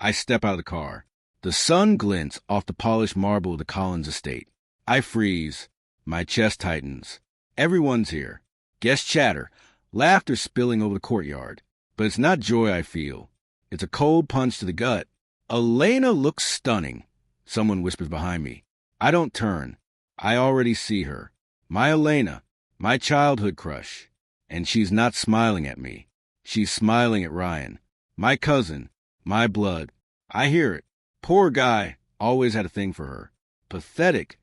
I step out of the car. The sun glints off the polished marble of the Collins estate. I freeze. My chest tightens. Everyone's here. Guests chatter. Laughter spilling over the courtyard. But it's not joy I feel. It's a cold punch to the gut. Elena looks stunning. Someone whispers behind me. I don't turn. I already see her. My Elena. My childhood crush. And she's not smiling at me. She's smiling at Ryan. My cousin. My blood. I hear it. Poor guy. Always had a thing for her. Pathetic.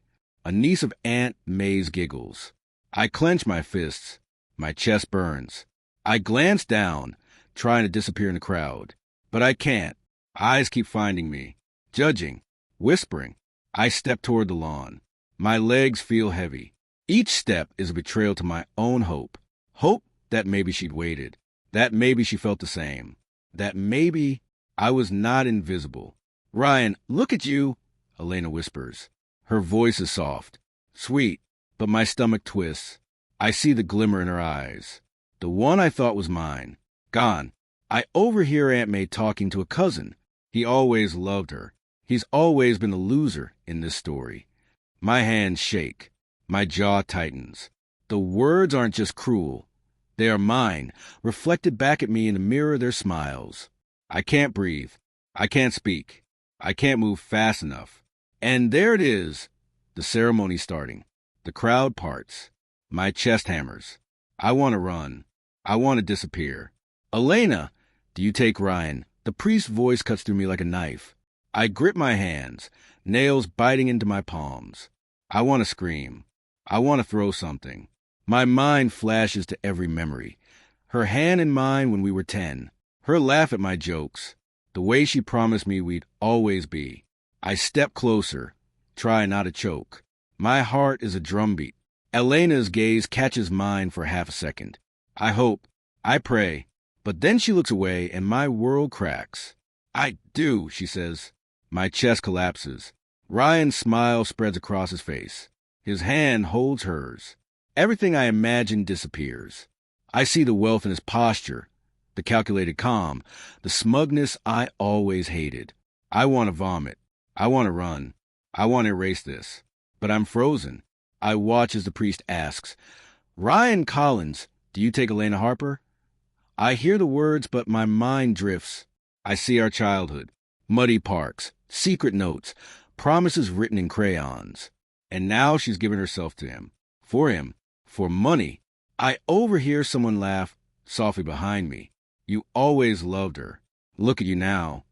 A niece of Aunt May's giggles. I clench my fists. My chest burns. I glance down, trying to disappear in the crowd. But I can't. Eyes keep finding me. Judging. Whispering. I step toward the lawn. My legs feel heavy. Each step is a betrayal to my own hope. Hope that maybe she'd waited. That maybe she felt the same. That maybe I was not invisible. Ryan, look at you, Elena whispers. Her voice is soft, sweet, but my stomach twists. I see the glimmer in her eyes. The one I thought was mine. Gone. I overhear Aunt May talking to a cousin. He always loved her. He's always been the loser in this story. My hands shake. My jaw tightens. The words aren't just cruel. They are mine, reflected back at me in the mirror of their smiles. I can't breathe. I can't speak. I can't move fast enough. And there it is. The ceremony starting. The crowd parts. My chest hammers. I want to run. I want to disappear. Elena, do you take Ryan? The priest's voice cuts through me like a knife. I grip my hands, nails biting into my palms. I want to scream. I want to throw something. My mind flashes to every memory. Her hand in mine when we were 10. Her laugh at my jokes. The way she promised me we'd always be. I step closer, try not to choke. My heart is a drumbeat. Elena's gaze catches mine for half a second. I hope, I pray, but then she looks away and my world cracks. I do, she says. My chest collapses. Ryan's smile spreads across his face. His hand holds hers. Everything I imagined disappears. I see the wealth in his posture, the calculated calm, the smugness I always hated. I want to vomit. I want to run. I want to erase this. But I'm frozen. I watch as the priest asks, Ryan Collins, do you take Elena Harper? I hear the words, but my mind drifts. I see our childhood. Muddy parks, secret notes, promises written in crayons. And now she's given herself to him. For money. I overhear someone laugh softly behind me. You always loved her. Look at you now.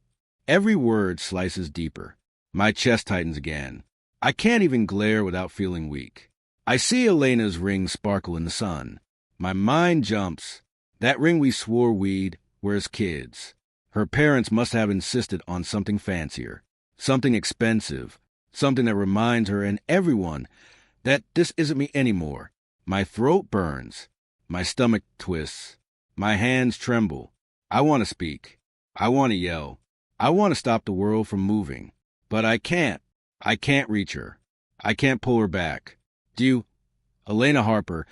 Every word slices deeper. My chest tightens again. I can't even glare without feeling weak. I see Elena's ring sparkle in the sun. My mind jumps. That ring we swore we'd wear as kids. Her parents must have insisted on something fancier, something expensive, something that reminds her and everyone that this isn't me anymore. My throat burns. My stomach twists. My hands tremble. I want to speak. I want to yell. I want to stop the world from moving. But I can't. I can't reach her. I can't pull her back. Do you, Elena Harper,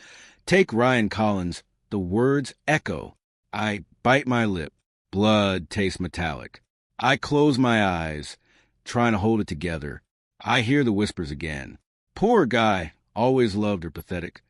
take Ryan Collins? The words echo. I bite my lip. Blood tastes metallic. I close my eyes, trying to hold it together. I hear the whispers again. Poor guy. Always loved her, pathetic.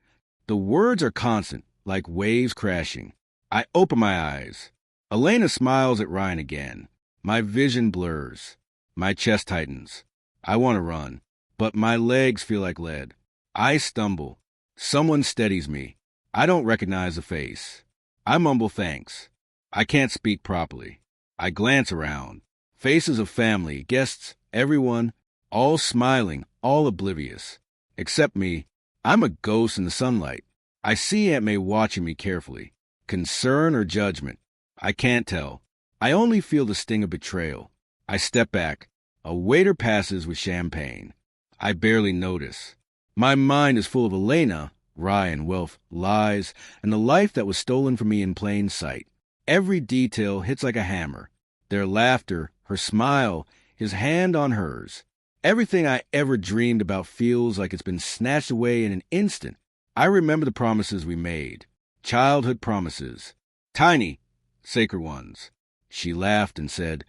The words are constant, like waves crashing. I open my eyes. Elena smiles at Ryan again. My vision blurs. My chest tightens. I want to run, but my legs feel like lead. I stumble. Someone steadies me. I don't recognize the face. I mumble thanks. I can't speak properly. I glance around. Faces of family, guests, everyone, all smiling, all oblivious. Except me. I'm a ghost in the sunlight. I see Aunt May watching me carefully. Concern or judgment? I can't tell. I only feel the sting of betrayal. I step back. A waiter passes with champagne. I barely notice. My mind is full of Elena, Ryan, wealth, lies, and the life that was stolen from me in plain sight. Every detail hits like a hammer. Their laughter, her smile, his hand on hers. Everything I ever dreamed about feels like it's been snatched away in an instant. I remember the promises we made. Childhood promises. Tiny, sacred ones. She laughed and said,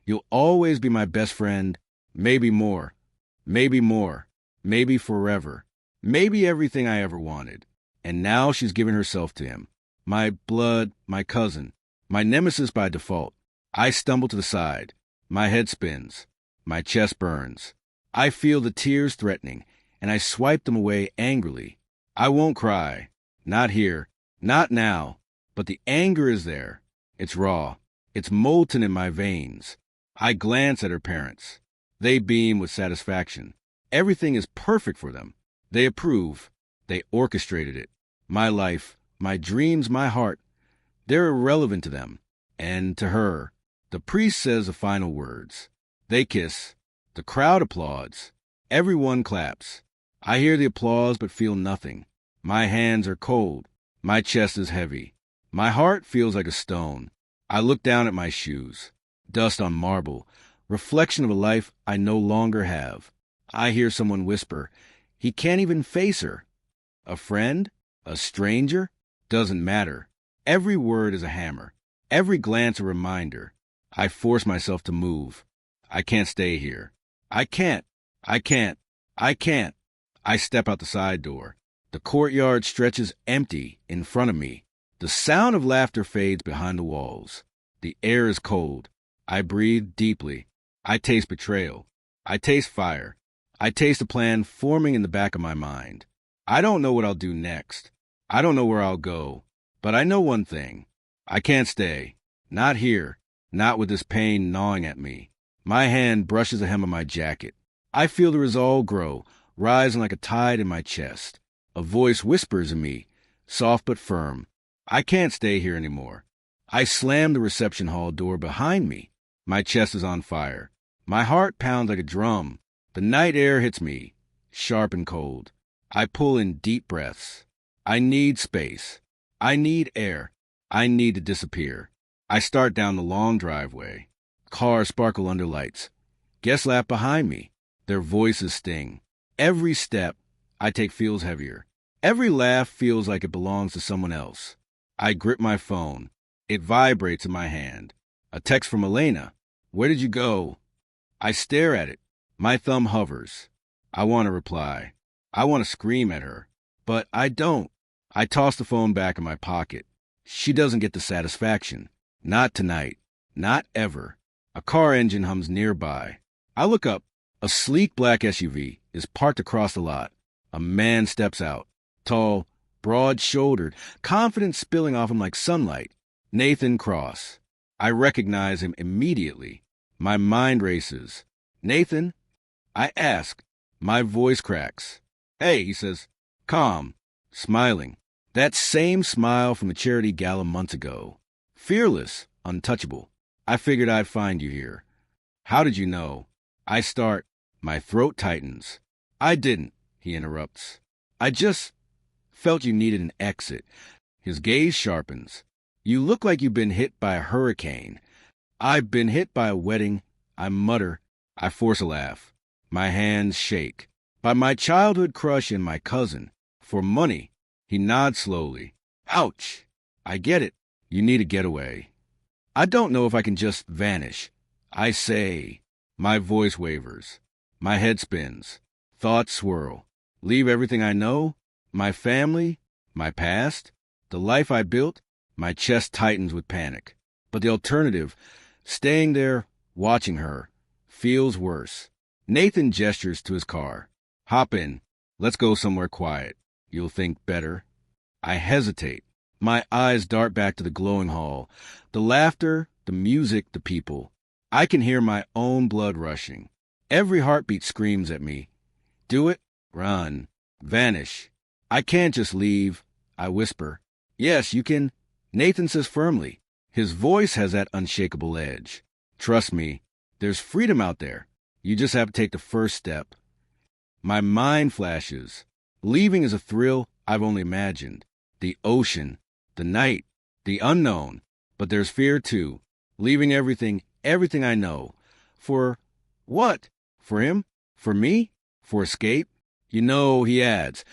You'll always be my best friend, maybe more, maybe more, maybe forever, maybe everything I ever wanted. And now she's given herself to him. My blood, my cousin, my nemesis by default. I stumble to the side. My head spins. My chest burns. I feel the tears threatening, and I swipe them away angrily. I won't cry. Not here. Not now. But the anger is there. It's raw. It's molten in my veins. I glance at her parents. They beam with satisfaction. Everything is perfect for them. They approve. They orchestrated it. My life, my dreams, my heart, they're irrelevant to them. And to her, the priest says the final words. They kiss. The crowd applauds. Everyone claps. I hear the applause but feel nothing. My hands are cold. My chest is heavy. My heart feels like a stone. I look down at my shoes. Dust on marble. Reflection of a life I no longer have. I hear someone whisper, he can't even face her. A friend? A stranger? Doesn't matter. Every word is a hammer. Every glance a reminder. I force myself to move. I can't stay here. I can't. I can't. I can't. I step out the side door. The courtyard stretches empty in front of me. The sound of laughter fades behind the walls. The air is cold. I breathe deeply. I taste betrayal. I taste fire. I taste a plan forming in the back of my mind. I don't know what I'll do next. I don't know where I'll go. But I know one thing. I can't stay. Not here. Not with this pain gnawing at me. My hand brushes the hem of my jacket. I feel the resolve grow, rising like a tide in my chest. A voice whispers in me, soft but firm. I can't stay here anymore. I slam the reception hall door behind me. My chest is on fire. My heart pounds like a drum. The night air hits me, sharp and cold. I pull in deep breaths. I need space. I need air. I need to disappear. I start down the long driveway. Cars sparkle under lights. Guests laugh behind me. Their voices sting. Every step I take feels heavier. Every laugh feels like it belongs to someone else. I grip my phone. It vibrates in my hand. A text from Elena. Where did you go? I stare at it. My thumb hovers. I want to reply. I want to scream at her. But I don't. I toss the phone back in my pocket. She doesn't get the satisfaction. Not tonight. Not ever. A car engine hums nearby. I look up. A sleek black SUV is parked across the lot. A man steps out. Tall, broad-shouldered, confidence spilling off him like sunlight. Nathan Cross. I recognize him immediately. My mind races. Nathan? I ask. My voice cracks. Hey, he says, calm, smiling. That same smile from the charity gala months ago. Fearless, untouchable. I figured I'd find you here. How did you know? I start. My throat tightens. I didn't, he interrupts. I just felt you needed an exit. His gaze sharpens. You look like you've been hit by a hurricane. I've been hit by a wedding. I mutter. I force a laugh. My hands shake. By my childhood crush and my cousin. For money. He nods slowly. Ouch. I get it. You need a getaway. I don't know if I can just vanish. I say. My voice wavers. My head spins. Thoughts swirl. Leave everything I know? My family? My past? The life I built? My chest tightens with panic. But the alternative, staying there, watching her, feels worse. Nathan gestures to his car. Hop in. Let's go somewhere quiet. You'll think better. I hesitate. My eyes dart back to the glowing hall. The laughter, the music, the people. I can hear my own blood rushing. Every heartbeat screams at me. Do it. Run. Vanish. I can't just leave. I whisper. Yes, you can. Nathan says firmly. His voice has that unshakable edge. Trust me, there's freedom out there. You just have to take the first step. My mind flashes. Leaving is a thrill I've only imagined. The ocean, the night, the unknown. But there's fear too. Leaving everything I know. For what? For him? For me? For escape? You know, he adds,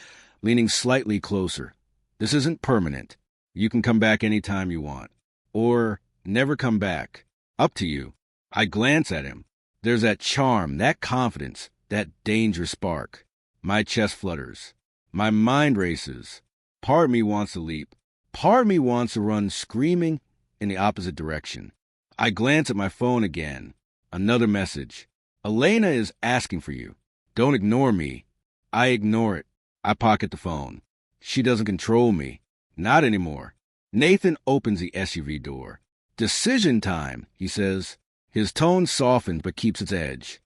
leaning slightly closer. This isn't permanent. You can come back anytime you want. Or never come back. Up to you. I glance at him. There's that charm, that confidence, that danger spark. My chest flutters. My mind races. Part of me wants to leap. Part of me wants to run screaming in the opposite direction. I glance at my phone again. Another message. Elena is asking for you. Don't ignore me. I ignore it. I pocket the phone. She doesn't control me. Not anymore. Nathan opens the SUV door. Decision time, he says. His tone softens but keeps its edge.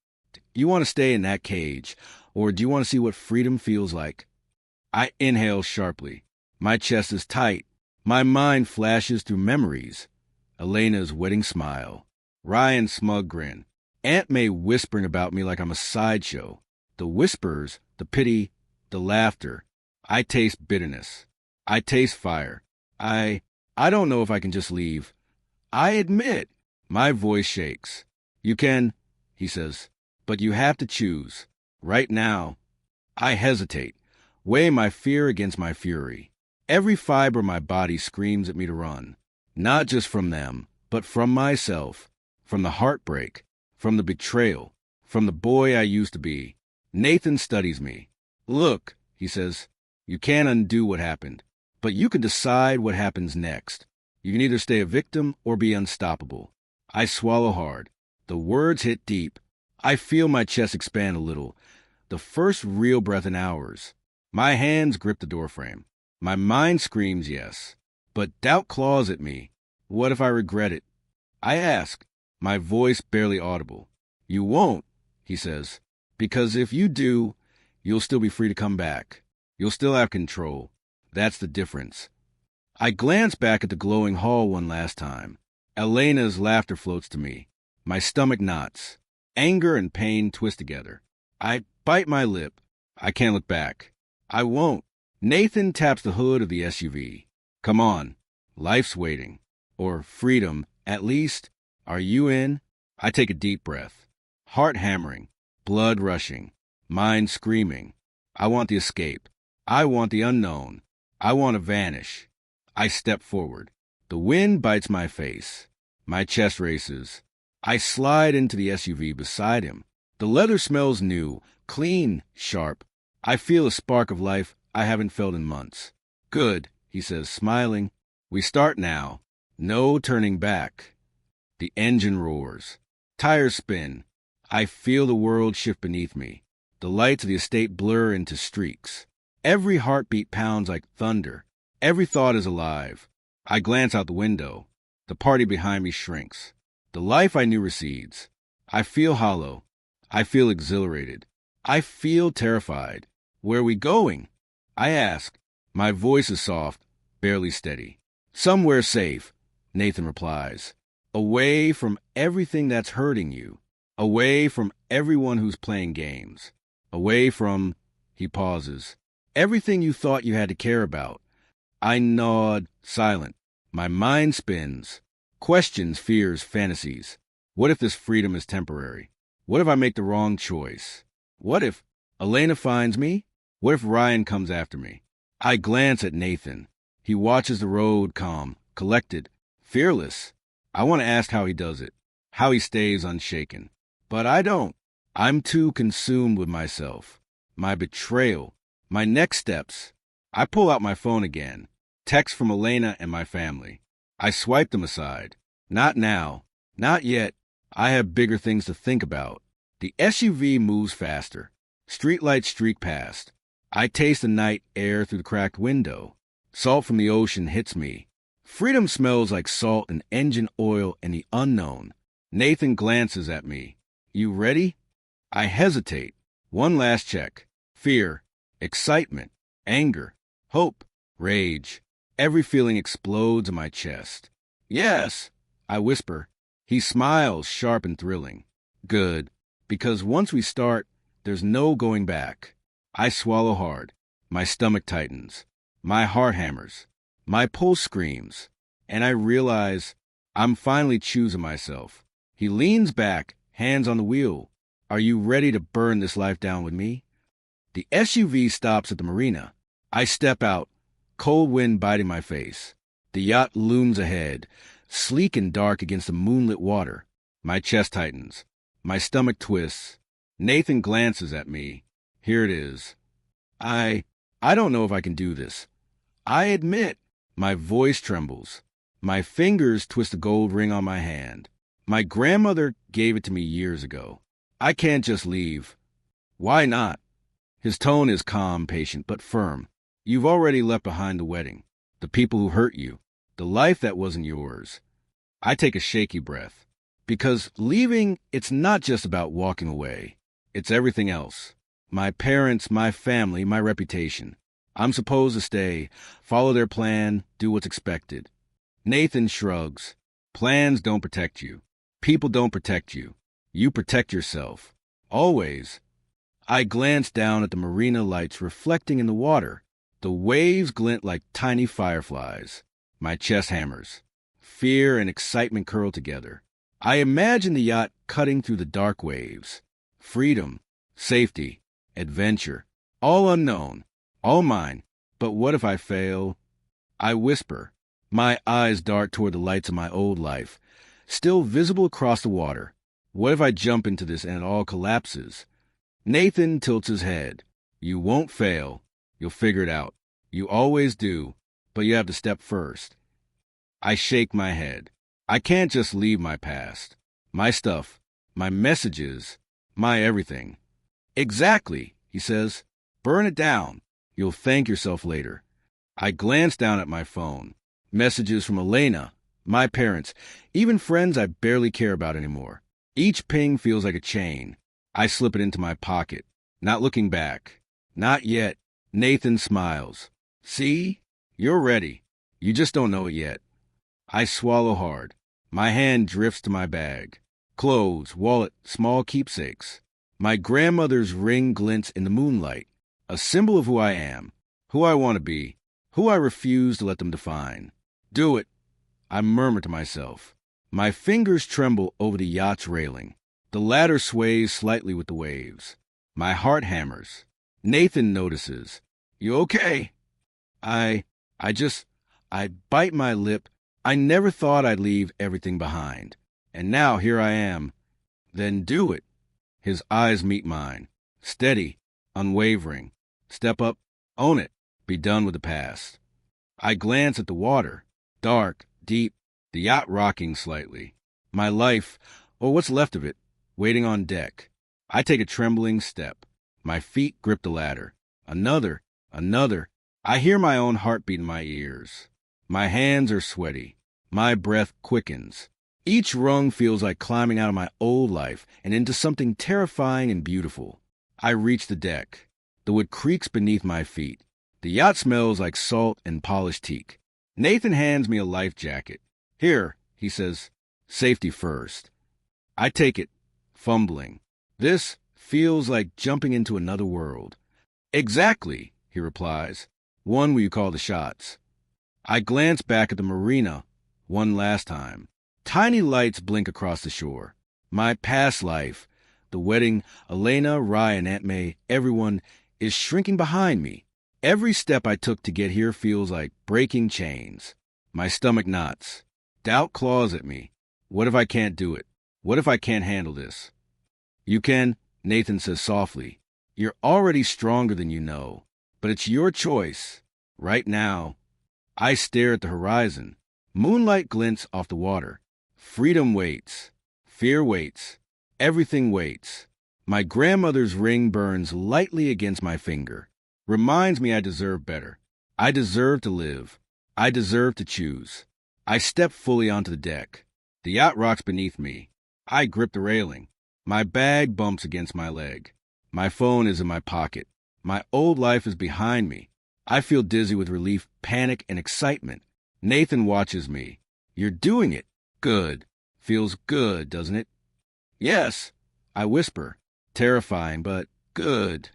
You want to stay in that cage, or do you want to see what freedom feels like? I inhale sharply. My chest is tight. My mind flashes through memories. Elena's wedding smile. Ryan's smug grin. Aunt May whispering about me like I'm a sideshow. The whispers, the pity, the laughter. I taste bitterness. I taste fire. I don't know if I can just leave. I admit. My voice shakes. You can, he says, but you have to choose. Right now. I hesitate, weigh my fear against my fury. Every fiber of my body screams at me to run. Not just from them, but from myself, from the heartbreak, from the betrayal, from the boy I used to be. Nathan studies me. Look, he says, you can't undo what happened, but you can decide what happens next. You can either stay a victim or be unstoppable. I swallow hard. The words hit deep. I feel my chest expand a little. The first real breath in hours. My hands grip the doorframe. My mind screams yes. But doubt claws at me. What if I regret it? I ask, my voice barely audible. You won't, he says, because if you do, you'll still be free to come back. You'll still have control. That's the difference. I glance back at the glowing hall one last time. Elena's laughter floats to me. My stomach knots. Anger and pain twist together. I bite my lip. I can't look back. I won't. Nathan taps the hood of the SUV. Come on. Life's waiting. Or freedom, at least. Are you in? I take a deep breath. Heart hammering. Blood rushing. Mind screaming. I want the escape. I want the unknown. I want to vanish. I step forward. The wind bites my face. My chest races. I slide into the SUV beside him. The leather smells new, clean, sharp. I feel a spark of life I haven't felt in months. Good, he says, smiling. We start now. No turning back. The engine roars. Tires spin. I feel the world shift beneath me. The lights of the estate blur into streaks. Every heartbeat pounds like thunder. Every thought is alive. I glance out the window. The party behind me shrinks. The life I knew recedes. I feel hollow. I feel exhilarated. I feel terrified. Where are we going? I ask. My voice is soft, barely steady. Somewhere safe, Nathan replies. Away from everything that's hurting you. Away from everyone who's playing games. Away from, he pauses, everything you thought you had to care about. I nod, silent. My mind spins. Questions, fears, fantasies. What if this freedom is temporary? What if I make the wrong choice? What if Elena finds me? What if Ryan comes after me? I glance at Nathan. He watches the road calm, collected, fearless. I want to ask how he does it, how he stays unshaken. But I don't. I'm too consumed with myself, my betrayal, my next steps. I pull out my phone again. Texts from Elena and my family. I swipe them aside. Not now. Not yet. I have bigger things to think about. The SUV moves faster. Streetlights streak past. I taste the night air through the cracked window. Salt from the ocean hits me. Freedom smells like salt and engine oil and the unknown. Nathan glances at me. You ready? I hesitate. One last check. Fear, excitement, anger, hope, rage. Every feeling explodes in my chest. Yes, I whisper. He smiles, sharp and thrilling. Good, because once we start, there's no going back. I swallow hard. My stomach tightens. My heart hammers. My pulse screams. And I realize I'm finally choosing myself. He leans back, hands on the wheel. Are you ready to burn this life down with me? The SUV stops at the marina. I step out, cold wind biting my face. The yacht looms ahead, sleek and dark against the moonlit water. My chest tightens. My stomach twists. Nathan glances at me. Here it is. I don't know if I can do this. I admit. My voice trembles. My fingers twist a gold ring on my hand. My grandmother gave it to me years ago. I can't just leave. Why not? His tone is calm, patient, but firm. You've already left behind the wedding, the people who hurt you, the life that wasn't yours. I take a shaky breath. Because leaving, it's not just about walking away. It's everything else. My parents, my family, my reputation. I'm supposed to stay, follow their plan, do what's expected. Nathan shrugs. Plans don't protect you. People don't protect you. You protect yourself. Always. I glance down at the marina lights reflecting in the water. The waves glint like tiny fireflies. My chest hammers. Fear and excitement curl together. I imagine the yacht cutting through the dark waves. Freedom, safety, adventure. All unknown. All mine. But what if I fail? I whisper. My eyes dart toward the lights of my old life, still visible across the water. What if I jump into this and it all collapses? Nathan tilts his head. You won't fail. You'll figure it out. You always do, but you have to step first. I shake my head. I can't just leave my past. My stuff, my messages, my everything. Exactly, he says. Burn it down. You'll thank yourself later. I glance down at my phone. Messages from Elena, my parents, even friends I barely care about anymore. Each ping feels like a chain. I slip it into my pocket, not looking back. Not yet. Nathan smiles. See? You're ready. You just don't know it yet. I swallow hard. My hand drifts to my bag. Clothes, wallet, small keepsakes. My grandmother's ring glints in the moonlight, a symbol of who I am, who I want to be, who I refuse to let them define. Do it, I murmur to myself. My fingers tremble over the yacht's railing. The ladder sways slightly with the waves. My heart hammers. Nathan notices. You okay? I bite my lip. I never thought I'd leave everything behind. And now here I am. Then do it. His eyes meet mine. Steady, unwavering. Step up, own it, be done with the past. I glance at the water. Dark, deep, the yacht rocking slightly. My life, or what's left of it, waiting on deck. I take a trembling step. My feet grip the ladder. Another. I hear my own heartbeat in my ears. My hands are sweaty. My breath quickens. Each rung feels like climbing out of my old life and into something terrifying and beautiful. I reach the deck. The wood creaks beneath my feet. The yacht smells like salt and polished teak. Nathan hands me a life jacket. Here, he says, safety first. I take it, fumbling. This feels like jumping into another world. Exactly, he replies. One where you call the shots. I glance back at the marina one last time. Tiny lights blink across the shore. My past life, the wedding, Elena, Rye, and Aunt May, everyone, is shrinking behind me. Every step I took to get here feels like breaking chains. My stomach knots. Doubt claws at me. What if I can't do it? What if I can't handle this? You can, Nathan says softly. You're already stronger than you know. But it's your choice. Right now. I stare at the horizon. Moonlight glints off the water. Freedom waits. Fear waits. Everything waits. My grandmother's ring burns lightly against my finger. Reminds me I deserve better. I deserve to live. I deserve to choose. I step fully onto the deck. The yacht rocks beneath me. I grip the railing. My bag bumps against my leg. My phone is in my pocket. My old life is behind me. I feel dizzy with relief, panic, and excitement. Nathan watches me. You're doing it. Good. Feels good, doesn't it? Yes, I whisper. Terrifying, but good.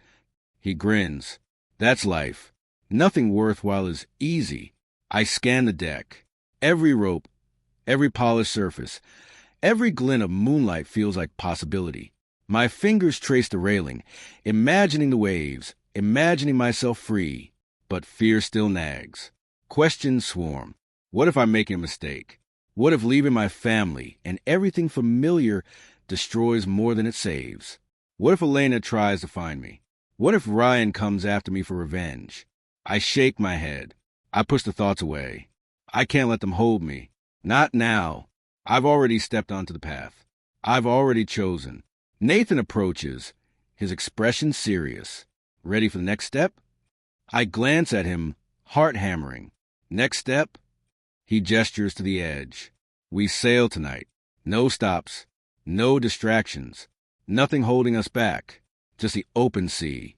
He grins. That's life. Nothing worthwhile is easy. I scan the deck. Every rope, every polished surface, every glint of moonlight feels like possibility. My fingers trace the railing, imagining the waves, imagining myself free. But fear still nags. Questions swarm. What if I'm making a mistake? What if leaving my family and everything familiar destroys more than it saves? What if Elena tries to find me? What if Ryan comes after me for revenge? I shake my head. I push the thoughts away. I can't let them hold me. Not now. I've already stepped onto the path. I've already chosen. Nathan approaches, his expression serious. Ready for the next step? I glance at him, heart hammering. Next step? He gestures to the edge. We sail tonight. No stops. No distractions. Nothing holding us back. Just the open sea.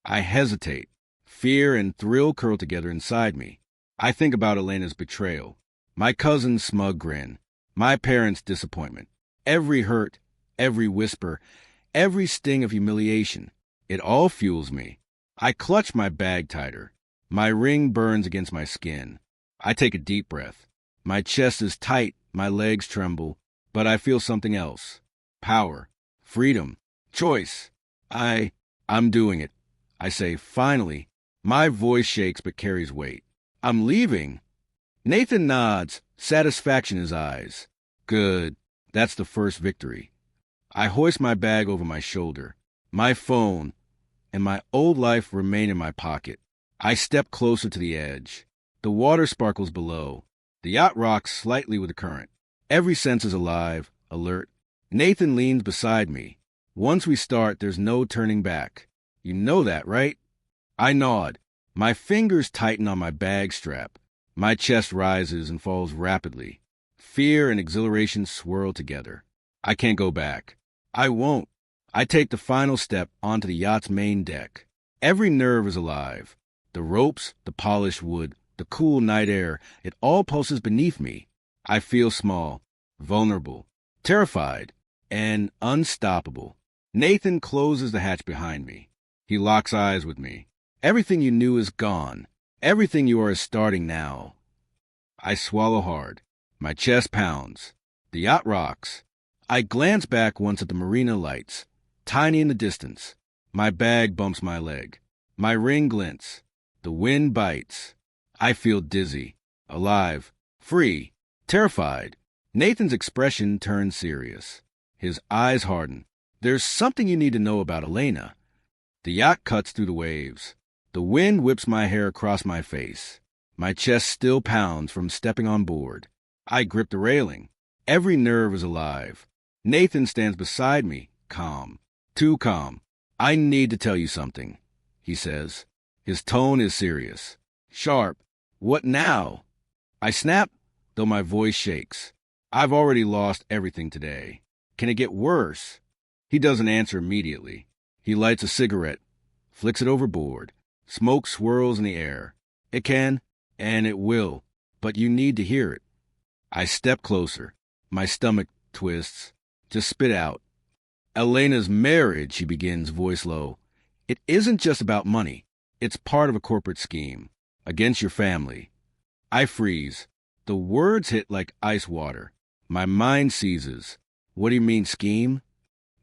I hesitate. Fear and thrill curl together inside me. I think about Elena's betrayal. My cousin's smug grin. My parents' disappointment. Every hurt, every whisper, every sting of humiliation. It all fuels me. I clutch my bag tighter. My ring burns against my skin. I take a deep breath. My chest is tight, my legs tremble, but I feel something else. Power, freedom, choice. I'm doing it. I say, finally. My voice shakes but carries weight. I'm leaving. Nathan nods, satisfaction in his eyes. Good. That's the first victory. I hoist my bag over my shoulder. My phone and my old life remain in my pocket. I step closer to the edge. The water sparkles below. The yacht rocks slightly with the current. Every sense is alive, alert. Nathan leans beside me. Once we start, there's no turning back. You know that, right? I nod. My fingers tighten on my bag strap. My chest rises and falls rapidly. Fear and exhilaration swirl together. I can't go back. I won't. I take the final step onto the yacht's main deck. Every nerve is alive. The ropes, the polished wood, the cool night air, it all pulses beneath me. I feel small, vulnerable, terrified, and unstoppable. Nathan closes the hatch behind me. He locks eyes with me. Everything you knew is gone. Everything you are is starting now. I swallow hard. My chest pounds. The yacht rocks. I glance back once at the marina lights, tiny in the distance. My bag bumps my leg. My ring glints. The wind bites. I feel dizzy, alive, free, terrified. Nathan's expression turns serious. His eyes harden. There's something you need to know about Elena. The yacht cuts through the waves. The wind whips my hair across my face. My chest still pounds from stepping on board. I grip the railing. Every nerve is alive. Nathan stands beside me, calm. Too calm. I need to tell you something, he says. His tone is serious. Sharp. What now? I snap, though my voice shakes. I've already lost everything today. Can it get worse? He doesn't answer immediately. He lights a cigarette, flicks it overboard. Smoke swirls in the air. It can, and it will, but you need to hear it. I step closer. My stomach twists. Just spit out. Elena's marriage, he begins, voice low. It isn't just about money. It's part of a corporate scheme. Against your family. I freeze. The words hit like ice water. My mind seizes. What do you mean, scheme?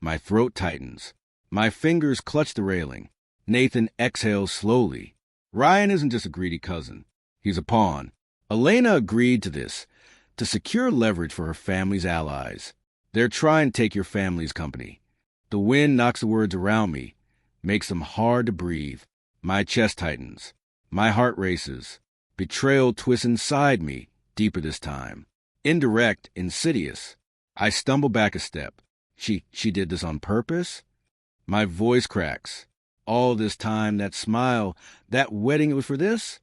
My throat tightens. My fingers clutch the railing. Nathan exhales slowly. Ryan isn't just a greedy cousin. He's a pawn. Elena agreed to this, to secure leverage for her family's allies. They're trying to take your family's company. The wind knocks the words around me, makes them hard to breathe. My chest tightens. My heart races. Betrayal twists inside me, deeper this time. Indirect, insidious. I stumble back a step. She did this on purpose? My voice cracks. All this time, that smile, that wedding, it was for this?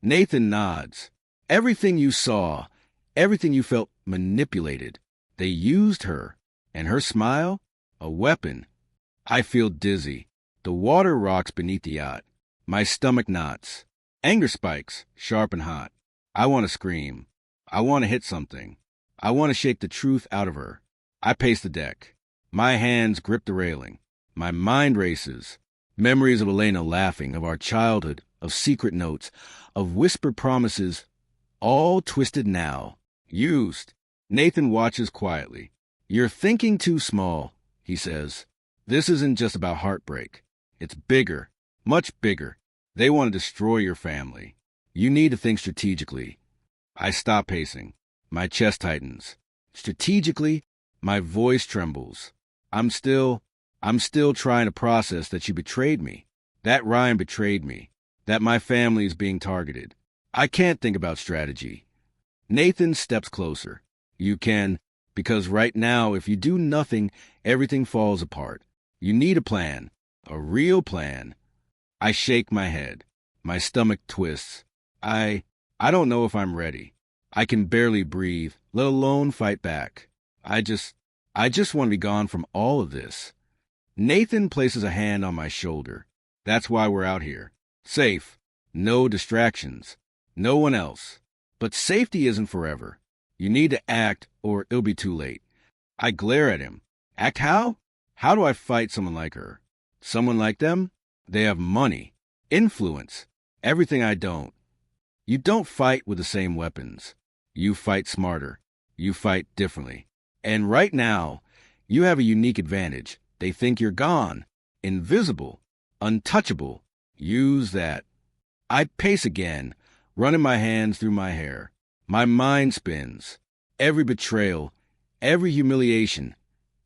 Nathan nods. Everything you saw, everything you felt manipulated. They used her. And her smile? A weapon. I feel dizzy. The water rocks beneath the yacht. My stomach knots. Anger spikes, sharp and hot. I want to scream. I want to hit something. I want to shake the truth out of her. I pace the deck. My hands grip the railing. My mind races. Memories of Elena laughing, of our childhood, of secret notes, of whispered promises, all twisted now. Used. Nathan watches quietly. You're thinking too small, he says. This isn't just about heartbreak. It's bigger, much bigger. They want to destroy your family. You need to think strategically. I stop pacing. My chest tightens. Strategically, my voice trembles. I'm still trying to process that she betrayed me. That Ryan betrayed me. That my family is being targeted. I can't think about strategy. Nathan steps closer. You can, because right now, if you do nothing, everything falls apart. You need a plan. A real plan. I shake my head. My stomach twists. I don't know if I'm ready. I can barely breathe, let alone fight back. I just want to be gone from all of this. Nathan places a hand on my shoulder. That's why we're out here. Safe. No distractions. No one else. But safety isn't forever. You need to act or it'll be too late. I glare at him. Act how? How do I fight someone like her? Someone like them? They have money, influence, everything I don't. You don't fight with the same weapons. You fight smarter. You fight differently. And right now, you have a unique advantage. They think you're gone, invisible, untouchable. Use that. I pace again, running my hands through my hair. My mind spins. Every betrayal, every humiliation,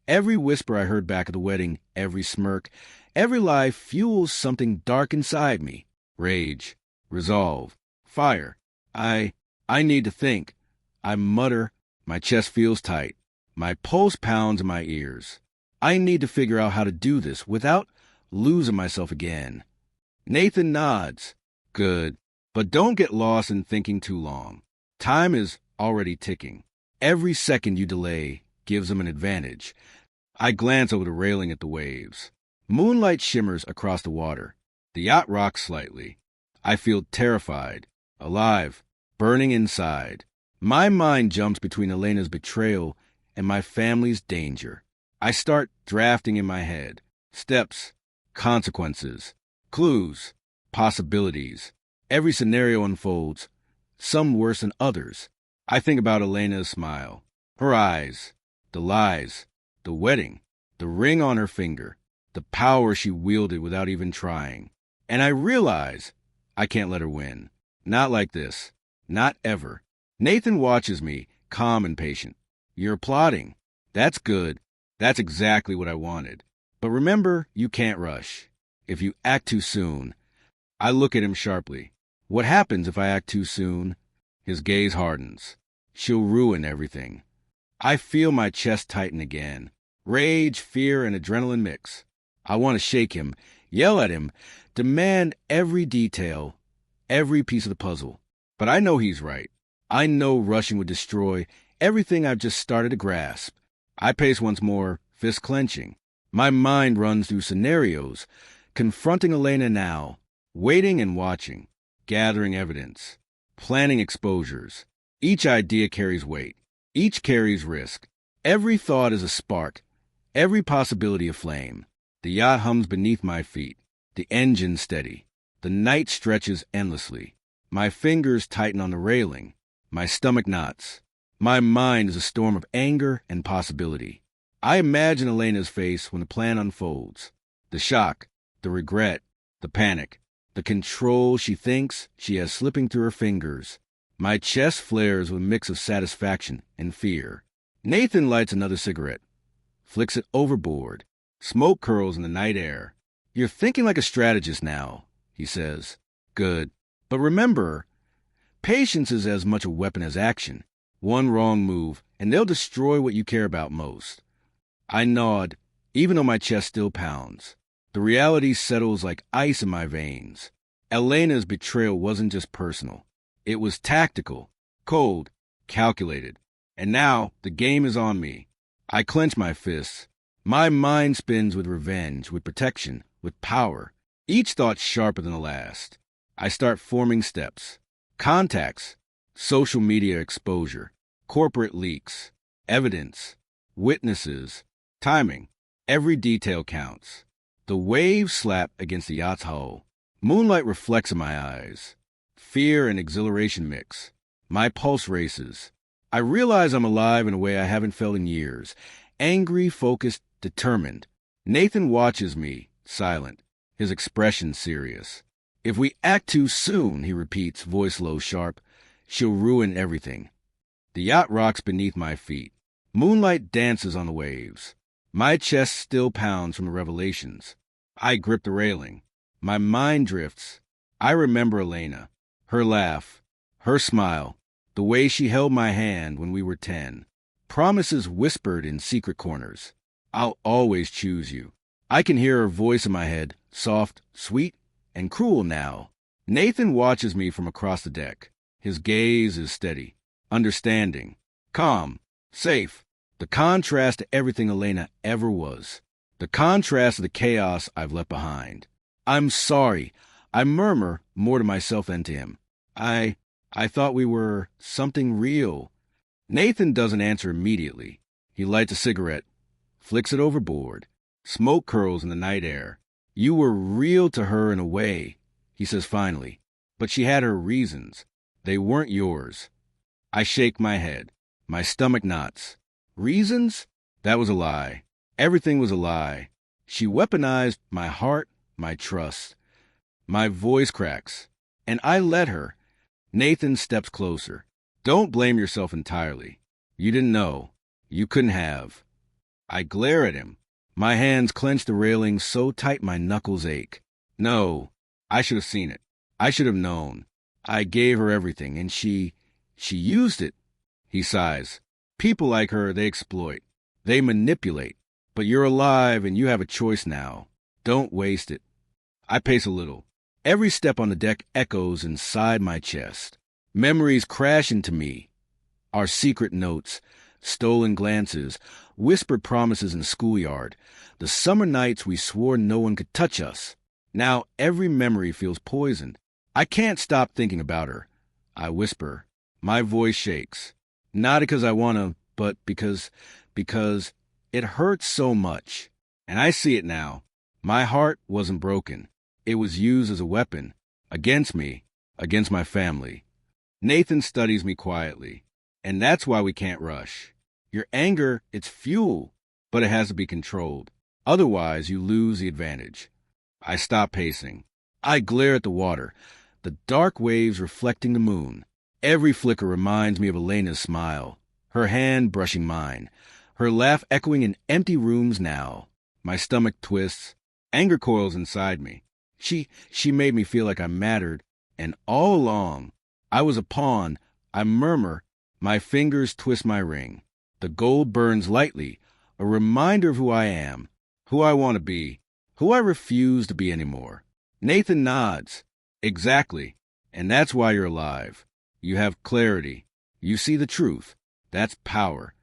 every whisper I heard back at the wedding, every smirk, every lie fuels something dark inside me. Rage, resolve, fire. I need to think. I mutter. My chest feels tight. My pulse pounds in my ears. I need to figure out how to do this without losing myself again. Nathan nods. Good. But don't get lost in thinking too long. Time is already ticking. Every second you delay gives them an advantage. I glance over the railing at the waves. Moonlight shimmers across the water. The yacht rocks slightly. I feel terrified, alive, burning inside. My mind jumps between Elena's betrayal and my family's danger. I start drafting in my head. Steps, consequences, clues, possibilities. Every scenario unfolds, some worse than others. I think about Elena's smile, her eyes, the lies, the wedding, the ring on her finger, the power she wielded without even trying. And I realize I can't let her win. Not like this. Not ever. Nathan watches me, calm and patient. You're plotting. That's good. That's exactly what I wanted. But remember, you can't rush. If you act too soon, I look at him sharply. What happens if I act too soon? His gaze hardens. She'll ruin everything. I feel my chest tighten again. Rage, fear, and adrenaline mix. I want to shake him, yell at him, demand every detail, every piece of the puzzle. But I know he's right. I know rushing would destroy everything I've just started to grasp. I pace once more, fist clenching. My mind runs through scenarios, confronting Elena now, waiting and watching, gathering evidence, planning exposures. Each idea carries weight. Each carries risk. Every thought is a spark, every possibility a flame. The yacht hums beneath my feet, the engine steady. The night stretches endlessly. My fingers tighten on the railing. My stomach knots. My mind is a storm of anger and possibility. I imagine Elena's face when the plan unfolds. The shock, the regret, the panic, the control she thinks she has slipping through her fingers. My chest flares with a mix of satisfaction and fear. Nathan lights another cigarette, flicks it overboard. Smoke curls in the night air. You're thinking like a strategist now, he says. Good. But remember, patience is as much a weapon as action. One wrong move, and they'll destroy what you care about most. I nod, even though my chest still pounds. The reality settles like ice in my veins. Elena's betrayal wasn't just personal. It was tactical, cold, calculated. And now the game is on me. I clench my fists. My mind spins with revenge, with protection, with power. Each thought sharper than the last. I start forming steps. Contacts, social media exposure, corporate leaks, evidence, witnesses, timing. Every detail counts. The waves slap against the yacht's hull. Moonlight reflects in my eyes. Fear and exhilaration mix. My pulse races. I realize I'm alive in a way I haven't felt in years. Angry, focused, determined. Nathan watches me, silent, his expression serious. If we act too soon, he repeats, voice low, sharp, she'll ruin everything. The yacht rocks beneath my feet. Moonlight dances on the waves. My chest still pounds from the revelations. I grip the railing. My mind drifts. I remember Elena, her laugh, her smile, the way she held my hand when we were 10. Promises whispered in secret corners. I'll always choose you. I can hear her voice in my head, soft, sweet, and cruel now. Nathan watches me from across the deck. His gaze is steady, understanding, calm, safe. The contrast to everything Elena ever was. The contrast to the chaos I've left behind. I'm sorry. I murmur more to myself than to him. I thought we were something real. Nathan doesn't answer immediately. He lights a cigarette, flicks it overboard. Smoke curls in the night air. You were real to her in a way, he says finally. But she had her reasons. They weren't yours. I shake my head. My stomach knots. Reasons? That was a lie. Everything was a lie. She weaponized my heart, my trust. My voice cracks. And I let her. Nathan steps closer. Don't blame yourself entirely. You didn't know. You couldn't have. I glare at him. My hands clench the railing so tight my knuckles ache. No, I should have seen it. I should have known. I gave her everything, and she used it. He sighs. People like her, they exploit. They manipulate. But you're alive, and you have a choice now. Don't waste it. I pace a little. Every step on the deck echoes inside my chest. Memories crash into me. Our secret notes, stolen glances, whispered promises in the schoolyard, the summer nights we swore no one could touch us. Now every memory feels poisoned. I can't stop thinking about her. I whisper. My voice shakes. Not because I want to, but because it hurts so much. And I see it now. My heart wasn't broken. It was used as a weapon. Against me. Against my family. Nathan studies me quietly. And that's why we can't rush. Your anger, it's fuel, but it has to be controlled. Otherwise, you lose the advantage. I stop pacing. I glare at the water, the dark waves reflecting the moon. Every flicker reminds me of Elena's smile, her hand brushing mine, her laugh echoing in empty rooms now. My stomach twists. Anger coils inside me. She made me feel like I mattered, and all along, I was a pawn. I murmur. My fingers twist my ring. The gold burns lightly, a reminder of who I am, who I want to be, who I refuse to be anymore. Nathan nods. Exactly. And that's why you're alive. You have clarity. You see the truth. That's power.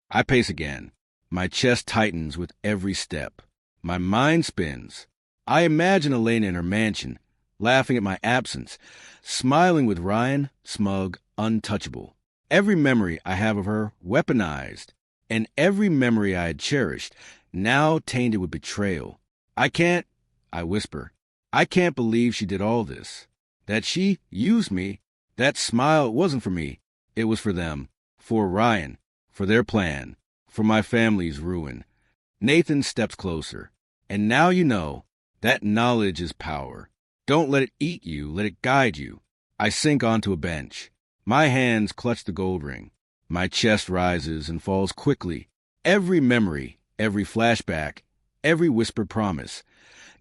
I pace again. My chest tightens with every step. My mind spins. I imagine Elena in her mansion, laughing at my absence, smiling with Ryan, smug, untouchable. Every memory I have of her weaponized, and every memory I had cherished, now tainted with betrayal. I whisper, I can't believe she did all this. That she used me. That smile wasn't for me. It was for them. For Ryan. For their plan. For my family's ruin. Nathan steps closer. And now you know. That knowledge is power. Don't let it eat you. Let it guide you. I sink onto a bench. My hands clutch the gold ring. My chest rises and falls quickly. Every memory, every flashback, every whispered promise.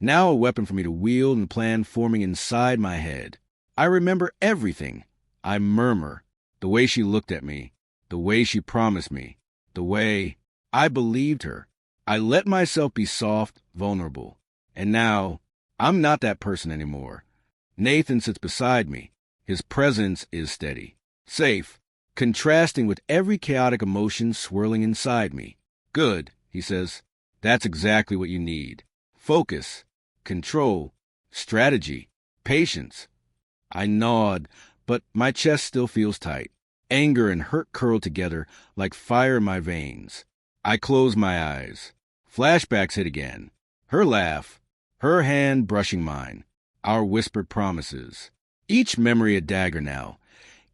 Now a weapon for me to wield and plan forming inside my head. I remember everything. I murmur. The way she looked at me. The way she promised me. The way I believed her. I let myself be soft, vulnerable. And now, I'm not that person anymore. Nathan sits beside me. His presence is steady, safe, contrasting with every chaotic emotion swirling inside me. Good, he says. That's exactly what you need. Focus, control, strategy, patience. I nod, but my chest still feels tight. Anger and hurt curl together like fire in my veins. I close my eyes. Flashbacks hit again. Her laugh, her hand brushing mine. Our whispered promises. Each memory a dagger now.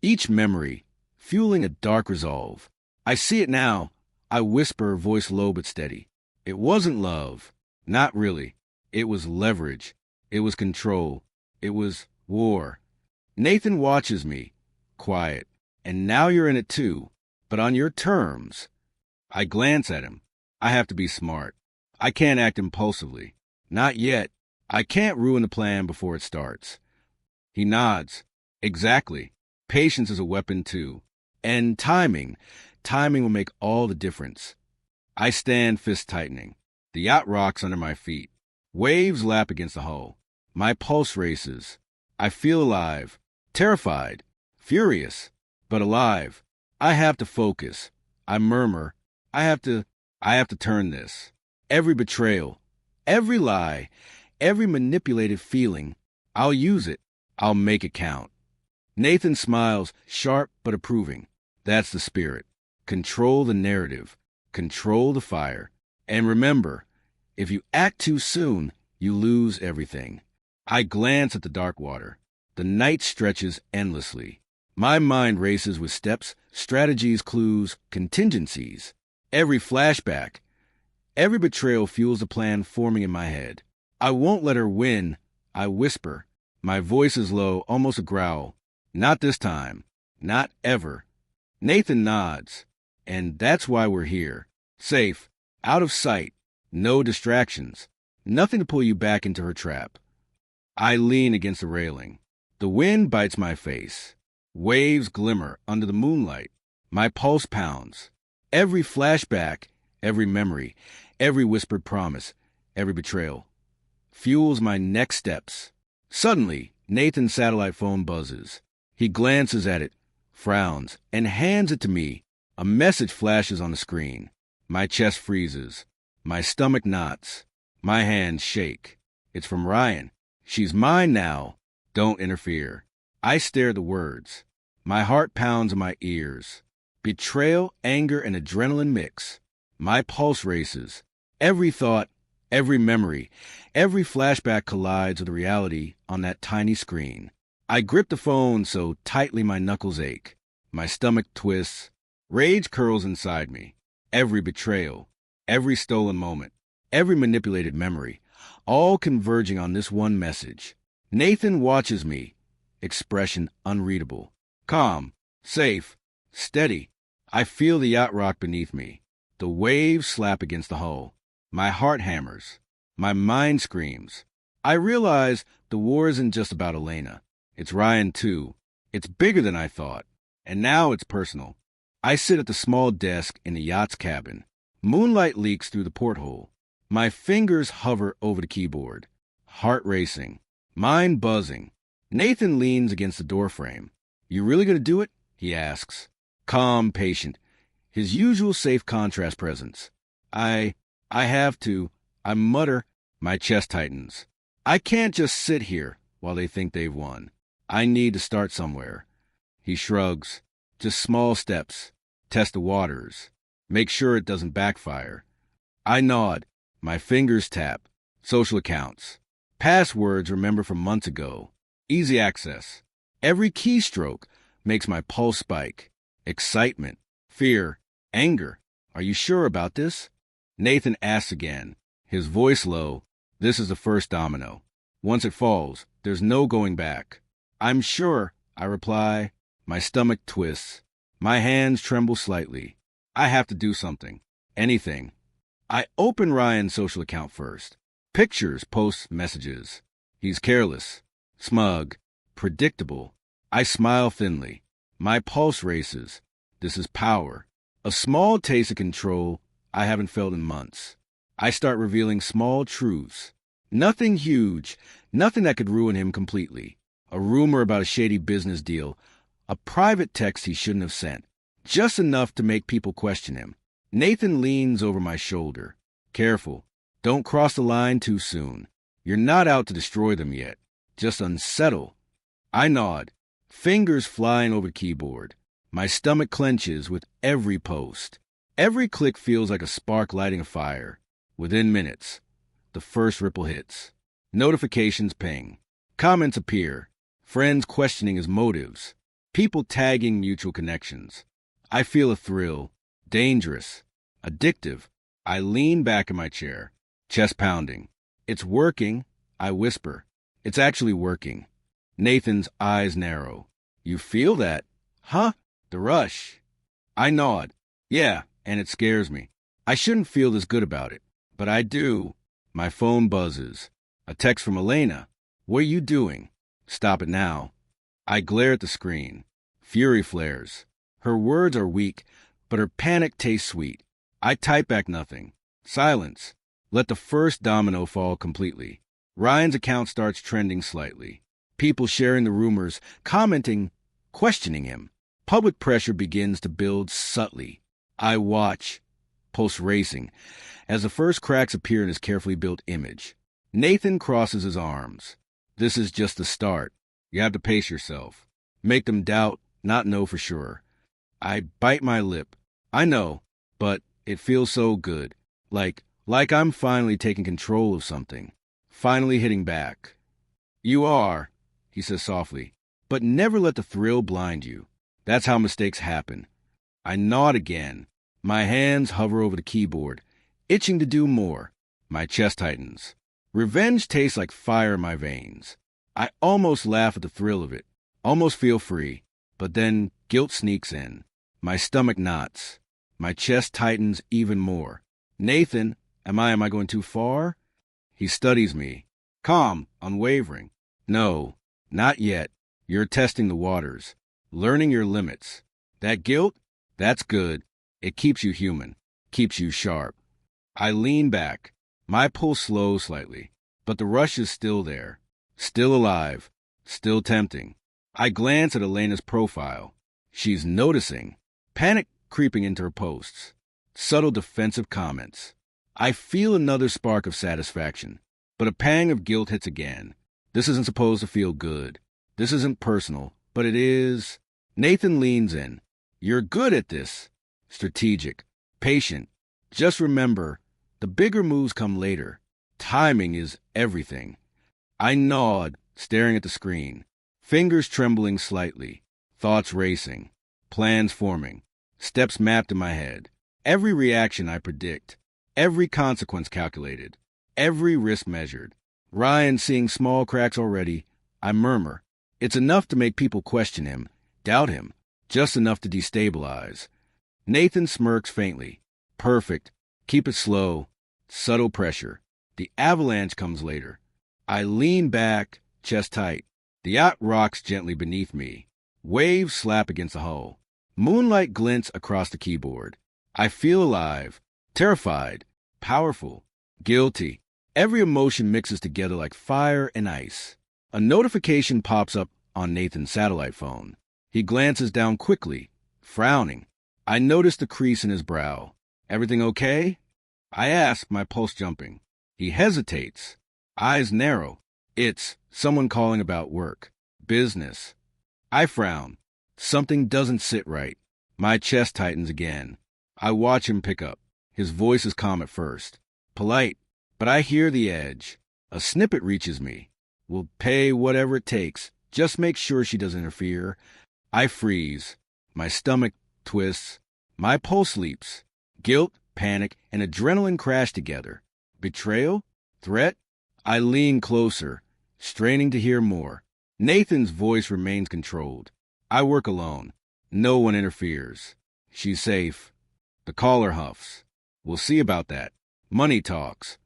Each memory fueling a dark resolve. I see it now. I whisper, voice low but steady. It wasn't love. Not really. It was leverage. It was control. It was war. Nathan watches me. Quiet. And now you're in it too. but on your terms. I glance at him. I have to be smart. I can't act impulsively. Not yet. I can't ruin the plan before it starts. He nods. Exactly. Patience is a weapon too. And timing. Timing will make all the difference. I stand, fist tightening. The yacht rocks under my feet. Waves lap against the hull. My pulse races. I feel alive. Terrified. Furious. But alive. I have to focus. I murmur. I have to turn this. Every betrayal. Every lie. Every manipulated feeling. I'll use it. I'll make it count. Nathan smiles, sharp but approving. That's the spirit. Control the narrative. Control the fire. And remember, if you act too soon, you lose everything. I glance at the dark water. The night stretches endlessly. My mind races with steps, strategies, clues, contingencies. Every flashback, every betrayal fuels the plan forming in my head. I won't let her win, I whisper. My voice is low, almost a growl. Not this time. Not ever. Nathan nods. And that's why we're here. Safe. Out of sight. No distractions. Nothing to pull you back into her trap. I lean against the railing. The wind bites my face. Waves glimmer under the moonlight. My pulse pounds. Every flashback, every memory, every whispered promise, every betrayal fuels my next steps. Suddenly, Nathan's satellite phone buzzes. He glances at it, frowns, and hands it to me. A message flashes on the screen. My chest freezes. My stomach knots. My hands shake. It's from Ryan. She's mine now. Don't interfere. I stare at the words. My heart pounds in my ears. Betrayal, anger, and adrenaline mix. My pulse races. Every thought, every memory, every flashback collides with the reality on that tiny screen. I grip the phone so tightly my knuckles ache. My stomach twists. Rage curls inside me. Every betrayal, every stolen moment, every manipulated memory, all converging on this one message. Nathan watches me. Expression unreadable. Calm, safe, steady. I feel the yacht rock beneath me. The waves slap against the hull. My heart hammers. My mind screams. I realize the war isn't just about Elena. It's Ryan, too. It's bigger than I thought. And now it's personal. I sit at the small desk in the yacht's cabin. Moonlight leaks through the porthole. My fingers hover over the keyboard. Heart racing. Mind buzzing. Nathan leans against the doorframe. You really gonna do it? He asks. Calm, patient. His usual safe contrast presence. I have to. I mutter. My chest tightens. I can't just sit here while they think they've won. I need to start somewhere. He shrugs. Just small steps. Test the waters. Make sure it doesn't backfire. I nod. My fingers tap. Social accounts. Passwords remembered from months ago. Easy access. Every keystroke makes my pulse spike. Excitement. Fear. Anger. Are you sure about this? Nathan asks again. His voice low. This is the first domino. Once it falls, there's no going back. I'm sure, I reply. My stomach twists. My hands tremble slightly. I have to do something. Anything. I open Ryan's social account first. Pictures, posts, messages. He's careless, smug, predictable. I smile thinly. My pulse races. This is power. A small taste of control I haven't felt in months. I start revealing small truths. Nothing huge, nothing that could ruin him completely. A rumor about a shady business deal, a private text he shouldn't have sent. Just enough to make people question him. Nathan leans over my shoulder. Careful. Don't cross the line too soon. You're not out to destroy them yet. Just unsettle. I nod. Fingers flying over the keyboard. My stomach clenches with every post. Every click feels like a spark lighting a fire. Within minutes, the first ripple hits. Notifications ping. Comments appear. Friends questioning his motives. People tagging mutual connections. I feel a thrill. Dangerous. Addictive. I lean back in my chair. Chest pounding. It's working, I whisper. It's actually working. Nathan's eyes narrow. You feel that? Huh? The rush. I nod. Yeah, and it scares me. I shouldn't feel this good about it, but I do. My phone buzzes. A text from Elena. What are you doing? Stop it now. I glare at the screen. Fury flares. Her words are weak, but her panic tastes sweet. I type back nothing. Silence. Let the first domino fall completely. Ryan's account starts trending slightly. People sharing the rumors, commenting, questioning him. Public pressure begins to build subtly. I watch, pulse racing, as the first cracks appear in his carefully built image. Nathan crosses his arms. This is just the start. You have to pace yourself. Make them doubt, not know for sure. I bite my lip. I know, but it feels so good. Like I'm finally taking control of something. Finally hitting back. You are, he says softly, but never let the thrill blind you. That's how mistakes happen. I nod again. My hands hover over the keyboard, itching to do more. My chest tightens. Revenge tastes like fire in my veins. I almost laugh at the thrill of it, almost feel free, but then guilt sneaks in. My stomach knots. My chest tightens even more. Nathan, am I going too far? He studies me. Calm, unwavering. No, not yet. You're testing the waters, learning your limits. That guilt? That's good. It keeps you human, keeps you sharp. I lean back. My pulse slows slightly, but the rush is still there, still alive, still tempting. I glance at Elena's profile. She's noticing, panic creeping into her posts, subtle defensive comments. I feel another spark of satisfaction, but a pang of guilt hits again. This isn't supposed to feel good. This isn't personal, but it is. Nathan leans in. You're good at this. Strategic, patient. Just remember, the bigger moves come later. Timing is everything. I nod, staring at the screen, fingers trembling slightly, thoughts racing, plans forming, steps mapped in my head. Every reaction I predict, every consequence calculated, every risk measured. Ryan seeing small cracks already, I murmur. It's enough to make people question him, doubt him, just enough to destabilize. Nathan smirks faintly. Perfect. Keep it slow. Subtle pressure. The avalanche comes later. I lean back, chest tight. The yacht rocks gently beneath me. Waves slap against the hull. Moonlight glints across the keyboard. I feel alive, terrified, powerful, guilty. Every emotion mixes together like fire and ice. A notification pops up on Nathan's satellite phone. He glances down quickly, frowning. I notice the crease in his brow. Everything okay? I ask, my pulse jumping. He hesitates, eyes narrow. It's someone calling about work, business. I frown. Something doesn't sit right. My chest tightens again. I watch him pick up. His voice is calm at first, polite, but I hear the edge. A snippet reaches me. We'll pay whatever it takes. Just make sure she doesn't interfere. I freeze. My stomach twists. My pulse leaps. Guilt, panic, and adrenaline crash together. Betrayal? Threat? I lean closer, straining to hear more. Nathan's voice remains controlled. I work alone. No one interferes. She's safe. The caller huffs. We'll see about that. Money talks.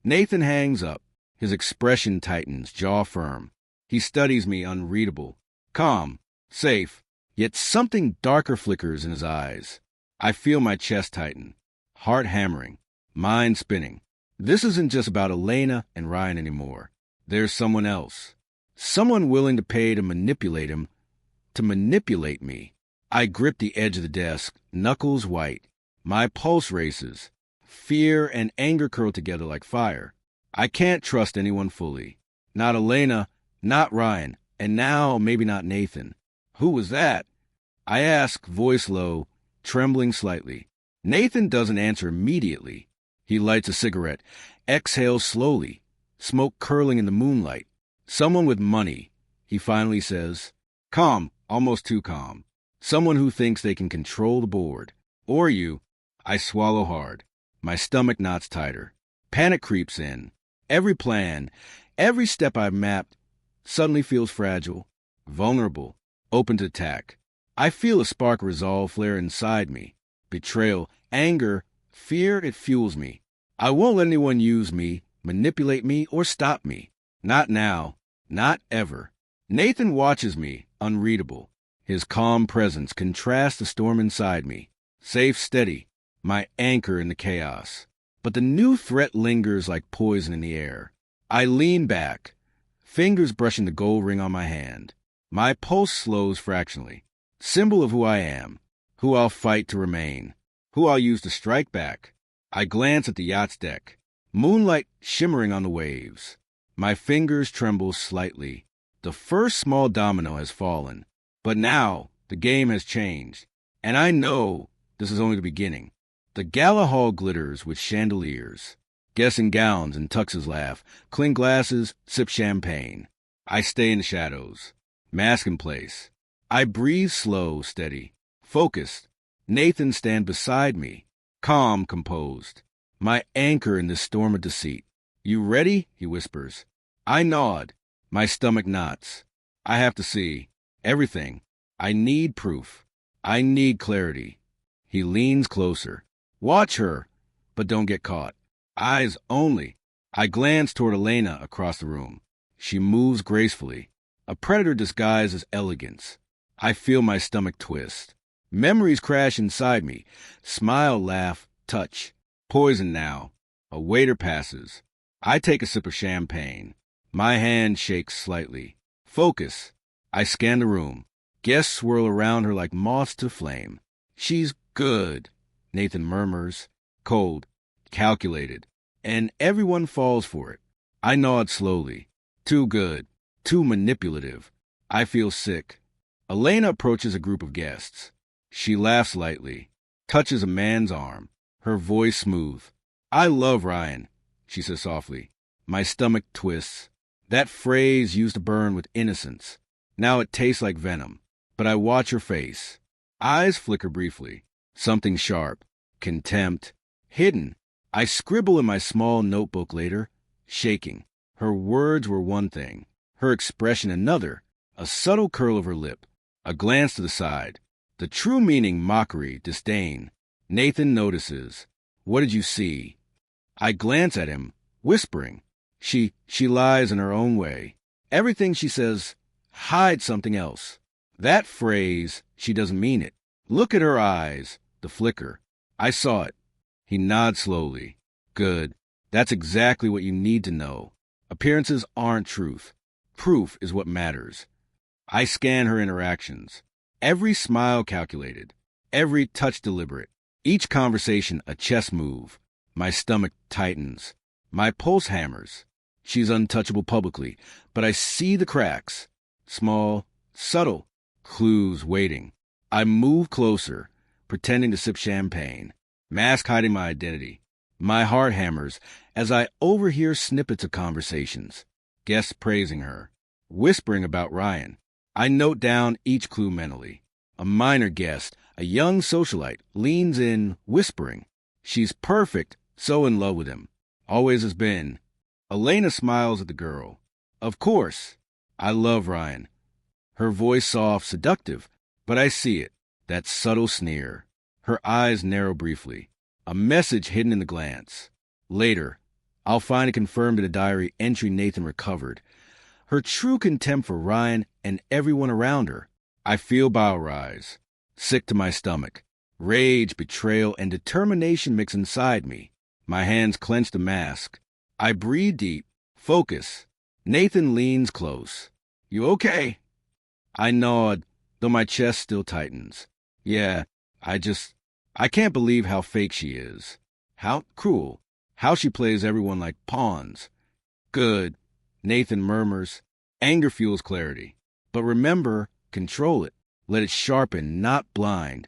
Nathan hangs up. His expression tightens, jaw firm. He studies me unreadable. Calm, safe, yet something darker flickers in his eyes. I feel my chest tighten, heart hammering, mind spinning. This isn't just about Elena and Ryan anymore. There's someone else. Someone willing to pay to manipulate him, to manipulate me. I grip the edge of the desk, knuckles white. My pulse races. Fear and anger curl together like fire. I can't trust anyone fully. Not Elena, not Ryan, and now maybe not Nathan. Who was that? I ask, voice low, trembling slightly. Nathan doesn't answer immediately. He lights a cigarette, exhales slowly, smoke curling in the moonlight. Someone with money, he finally says. Calm, almost too calm. Someone who thinks they can control the board. Or you. I swallow hard. My stomach knots tighter. Panic creeps in. Every plan, every step I've mapped, suddenly feels fragile, vulnerable, open to attack. I feel a spark of resolve flare inside me. Betrayal, anger, fear, it fuels me. I won't let anyone use me, manipulate me, or stop me. Not now. Not ever. Nathan watches me, unreadable. His calm presence contrasts the storm inside me. Safe, steady, my anchor in the chaos. But the new threat lingers like poison in the air. I lean back, fingers brushing the gold ring on my hand. My pulse slows fractionally. Symbol of who I am, who I'll fight to remain, who I'll use to strike back. I glance at the yacht's deck, moonlight shimmering on the waves. My fingers tremble slightly. The first small domino has fallen. But now the game has changed, and I know this is only the beginning. The gala hall glitters with chandeliers. Guests in gowns and tuxes laugh, clink glasses, sip champagne. I stay in the shadows, mask in place. I breathe slow, steady, focused. Nathan stands beside me, calm, composed. My anchor in this storm of deceit. You ready? He whispers. I nod. My stomach knots. I have to see. Everything. I need proof. I need clarity. He leans closer. Watch her, but don't get caught. Eyes only. I glance toward Elena across the room. She moves gracefully. A predator disguised as elegance. I feel my stomach twist. Memories crash inside me. Smile, laugh, touch. Poison now. A waiter passes. I take a sip of champagne. My hand shakes slightly. Focus. I scan the room. Guests swirl around her like moths to flame. She's good, Nathan murmurs. Cold. Calculated. And everyone falls for it. I nod slowly. Too good. Too manipulative. I feel sick. Elena approaches a group of guests. She laughs lightly, touches a man's arm, her voice smooth. I love Ryan, she says softly. My stomach twists. That phrase used to burn with innocence. Now it tastes like venom. But I watch her face. Eyes flicker briefly. Something sharp. Contempt. Hidden. I scribble in my small notebook later, shaking. Her words were one thing. Her expression another. A subtle curl of her lip. A glance to the side. The true meaning mockery, disdain. Nathan notices. What did you see? I glance at him, whispering. She lies in her own way. Everything she says hides something else. That phrase, she doesn't mean it. Look at her eyes, the flicker. I saw it. He nods slowly. Good. That's exactly what you need to know. Appearances aren't truth. Proof is what matters. I scan her interactions. Every smile calculated. Every touch deliberate. Each conversation a chess move. My stomach tightens. My pulse hammers. She's untouchable publicly, but I see the cracks. Small, subtle, clues waiting. I move closer, pretending to sip champagne, mask hiding my identity. My heart hammers as I overhear snippets of conversations. Guests praising her, whispering about Ryan. I note down each clue mentally. A minor guest, a young socialite, leans in, whispering. She's perfect, so in love with him. Always has been. Elena smiles at the girl. Of course. I love Ryan. Her voice soft, seductive, but I see it. That subtle sneer. Her eyes narrow briefly. A message hidden in the glance. Later, I'll find it confirmed in a diary entry Nathan recovered. Her true contempt for Ryan and everyone around her. I feel bile rise. Sick to my stomach. Rage, betrayal, and determination mix inside me. My hands clench the mask. I breathe deep. Focus. Nathan leans close. You okay? I nod, though my chest still tightens. Yeah, I can't believe how fake she is. How cruel. How she plays everyone like pawns. Good. Nathan murmurs. Anger fuels clarity. But remember, control it. Let it sharpen, not blind.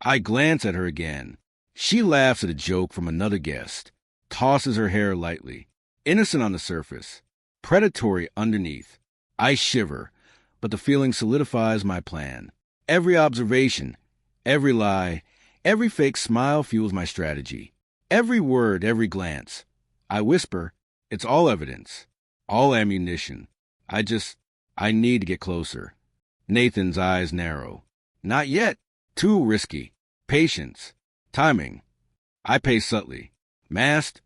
I glance at her again. She laughs at a joke from another guest. Tosses her hair lightly. Innocent on the surface. Predatory underneath. I shiver, but the feeling solidifies my plan. Every observation, every lie, every fake smile fuels my strategy. Every word, every glance. I whisper, it's all evidence, all ammunition. I need to get closer. Nathan's eyes narrow. Not yet. Too risky. Patience. Timing. I pace subtly. Masked,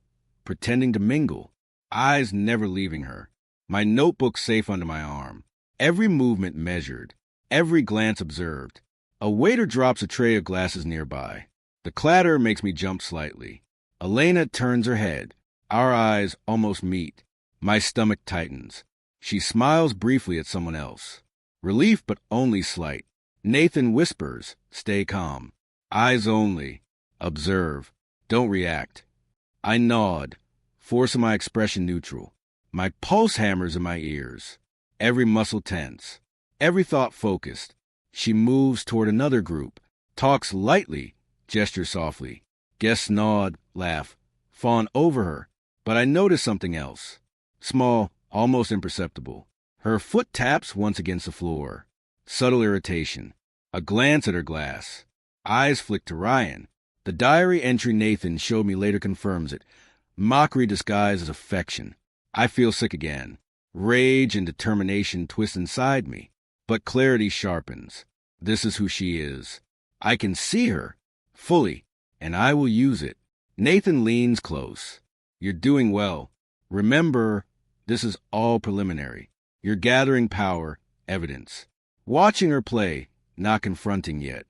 pretending to mingle. Eyes never leaving her. My notebook safe under my arm. Every movement measured. Every glance observed. A waiter drops a tray of glasses nearby. The clatter makes me jump slightly. Elena turns her head. Our eyes almost meet. My stomach tightens. She smiles briefly at someone else. Relief, but only slight. Nathan whispers, "Stay calm." Eyes only. Observe. Don't react. I nod, forcing my expression neutral. My pulse hammers in my ears. Every muscle tense. Every thought focused. She moves toward another group. Talks lightly. Gestures softly. Guests nod, laugh, fawn over her. But I notice something else. Small, almost imperceptible. Her foot taps once against the floor. Subtle irritation. A glance at her glass. Eyes flick to Ryan. The diary entry Nathan showed me later confirms it. Mockery disguised as affection. I feel sick again. Rage and determination twist inside me. But clarity sharpens. This is who she is. I can see her. Fully. And I will use it. Nathan leans close. You're doing well. Remember, this is all preliminary. You're gathering power, evidence. Watching her play, not confronting yet.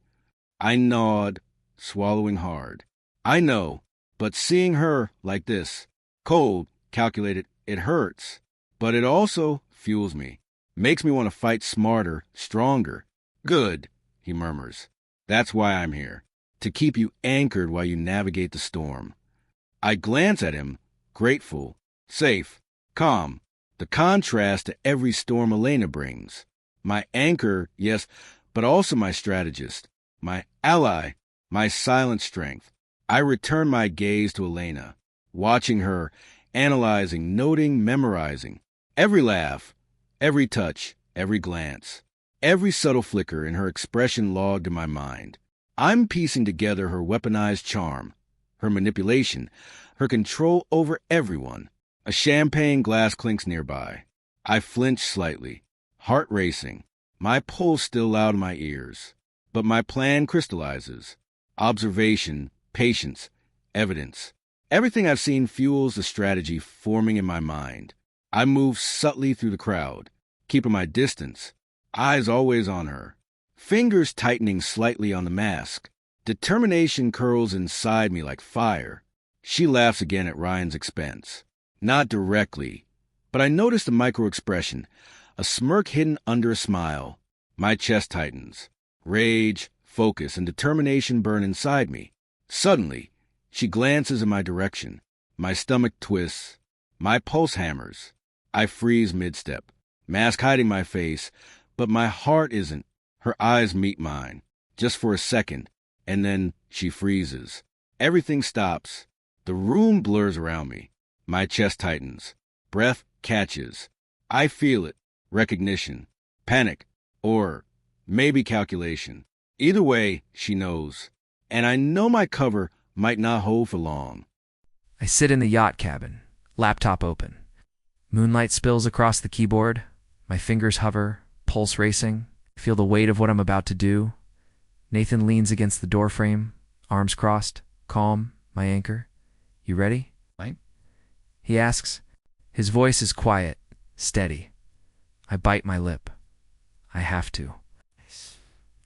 I nod, swallowing hard. I know, but seeing her like this, cold, calculated, it hurts. But it also fuels me. Makes me want to fight smarter, stronger. Good, he murmurs. That's why I'm here. To keep you anchored while you navigate the storm. I glance at him, grateful, safe, calm. The contrast to every storm Elena brings. My anchor, yes, but also my strategist. My ally, my silent strength. I return my gaze to Elena, watching her, analyzing, noting, memorizing. Every laugh, every touch, every glance, every subtle flicker in her expression logged in my mind. I'm piecing together her weaponized charm, her manipulation, her control over everyone. A champagne glass clinks nearby. I flinch slightly, heart racing, my pulse still loud in my ears. But my plan crystallizes. Observation, patience, evidence. Everything I've seen fuels the strategy forming in my mind. I move subtly through the crowd, keeping my distance, eyes always on her. Fingers tightening slightly on the mask. Determination curls inside me like fire. She laughs again at Ryan's expense. Not directly, but I notice the micro-expression, a smirk hidden under a smile. My chest tightens. Rage, focus, and determination burn inside me. Suddenly, she glances in my direction. My stomach twists. My pulse hammers. I freeze mid-step, mask hiding my face, but my heart isn't. Her eyes meet mine, just for a second, and then she freezes. Everything stops. The room blurs around me. My chest tightens. Breath catches. I feel it. Recognition. Panic. Or maybe calculation. Either way, she knows. And I know my cover might not hold for long. I sit in the yacht cabin, laptop open. Moonlight spills across the keyboard. My fingers hover, pulse racing. Feel the weight of what I'm about to do. Nathan leans against the doorframe, arms crossed, calm, my anchor. You ready? Right? He asks. His voice is quiet, steady. I bite my lip. I have to.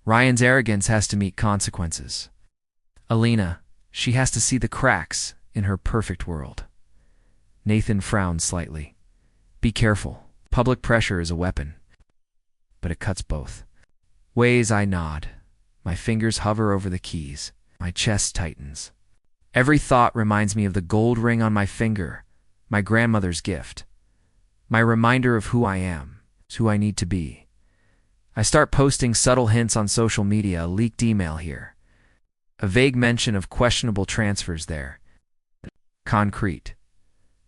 Ryan's arrogance has to meet consequences. Alina, she has to see the cracks in her perfect world. Nathan frowns slightly. Be careful. Public pressure is a weapon. But it cuts both. Ways I nod. My fingers hover over the keys. My chest tightens. Every thought reminds me of the gold ring on my finger, my grandmother's gift. My reminder of who I am, who I need to be. I start posting subtle hints on social media, a leaked email here. A vague mention of questionable transfers there. Concrete.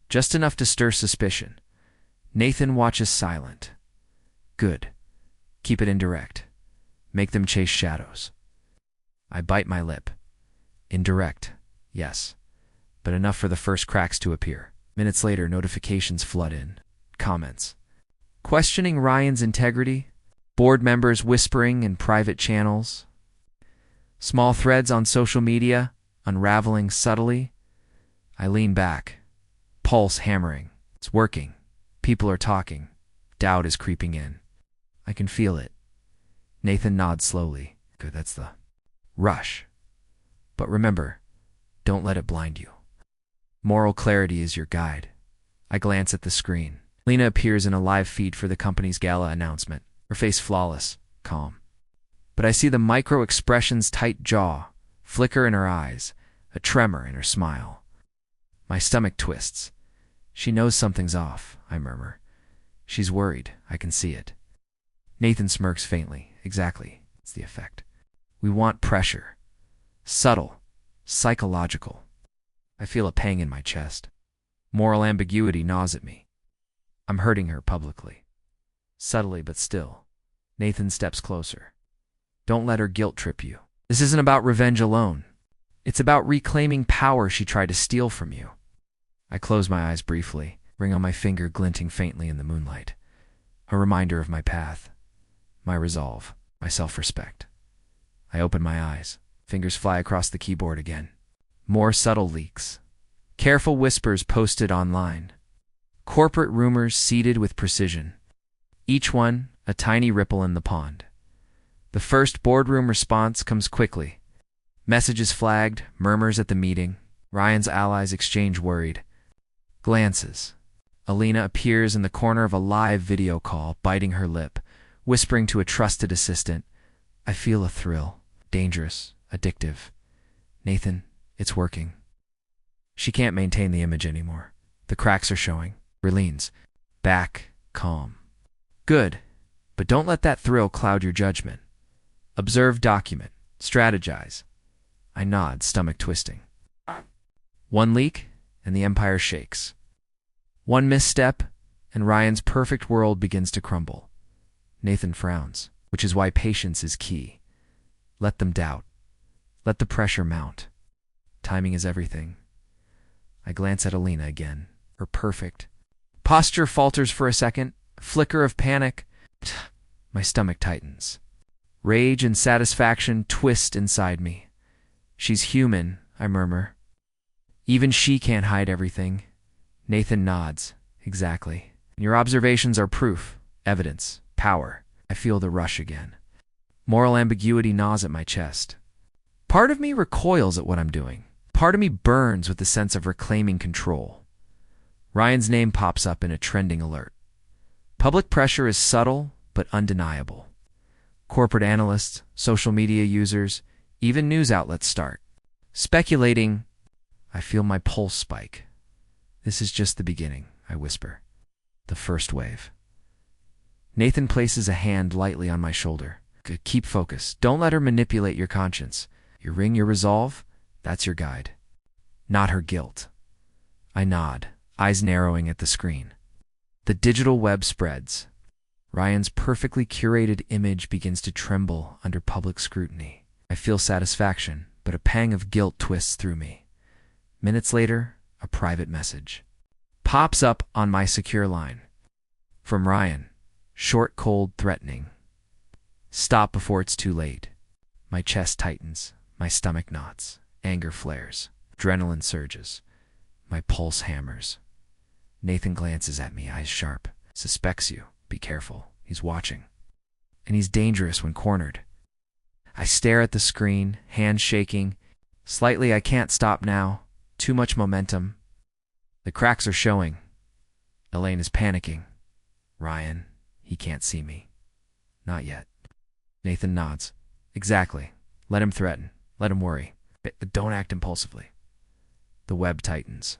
Just enough to stir suspicion. Nathan watches silent. Good. Keep it indirect. Make them chase shadows. I bite my lip. Indirect, yes. But enough for the first cracks to appear. Minutes later, notifications flood in. Comments. Questioning Ryan's integrity? Board members whispering in private channels. Small threads on social media, unraveling subtly. I lean back, pulse hammering. It's working. People are talking. Doubt is creeping in. I can feel it. Nathan nods slowly. Good, that's the rush. But remember, don't let it blind you. Moral clarity is your guide. I glance at the screen. Lena appears in a live feed for the company's gala announcement. Her face flawless, calm. But I see the micro-expressions, tight jaw, flicker in her eyes, a tremor in her smile. My stomach twists. She knows something's off, I murmur. She's worried, I can see it. Nathan smirks faintly. Exactly, it's the effect. We want pressure. Subtle, psychological. I feel a pang in my chest. Moral ambiguity gnaws at me. I'm hurting her publicly. Subtly but still. Nathan steps closer. Don't let her guilt trip you. This isn't about revenge alone. It's about reclaiming power she tried to steal from you. I close my eyes briefly, ring on my finger glinting faintly in the moonlight. A reminder of my path, my resolve, my self-respect. I open my eyes. Fingers fly across the keyboard again. More subtle leaks. Careful whispers posted online. Corporate rumors seeded with precision. Each one a tiny ripple in the pond. The first boardroom response comes quickly. Messages flagged, murmurs at the meeting. Ryan's allies exchange worried glances. Alina appears in the corner of a live video call, biting her lip, whispering to a trusted assistant. I feel a thrill. Dangerous. Addictive. Nathan, it's working. She can't maintain the image anymore. The cracks are showing. Leans back, calm. Good, but don't let that thrill cloud your judgment. Observe, document, strategize. I nod, stomach twisting. One leak, and the empire shakes. One misstep, and Ryan's perfect world begins to crumble. Nathan frowns, which is why patience is key. Let them doubt. Let the pressure mount. Timing is everything. I glance at Alina again. Her perfect posture falters for a second. Flicker of panic. My stomach tightens. Rage and satisfaction twist inside me. She's human, I murmur. Even she can't hide everything. Nathan nods. Exactly. Your observations are proof, evidence, power. I feel the rush again. Moral ambiguity gnaws at my chest. Part of me recoils at what I'm doing. Part of me burns with the sense of reclaiming control. Ryan's name pops up in a trending alert. Public pressure is subtle but undeniable. Corporate analysts, social media users, even news outlets start speculating. I feel my pulse spike. This is just the beginning, I whisper. The first wave. Nathan places a hand lightly on my shoulder. Keep focused. Don't let her manipulate your conscience. Your ring, your resolve, that's your guide. Not her guilt. I nod, eyes narrowing at the screen. The digital web spreads. Ryan's perfectly curated image begins to tremble under public scrutiny. I feel satisfaction, but a pang of guilt twists through me. Minutes later, a private message pops up on my secure line. From Ryan. Short, cold, threatening. Stop before it's too late. My chest tightens. My stomach knots. Anger flares. Adrenaline surges. My pulse hammers. Nathan glances at me, eyes sharp. Suspects you. Be careful. He's watching. And he's dangerous when cornered. I stare at the screen, hands shaking. Slightly, I can't stop now. Too much momentum. The cracks are showing. Elaine is panicking. Ryan, he can't see me. Not yet. Nathan nods. Exactly. Let him threaten. Let him worry. But don't act impulsively. The web tightens.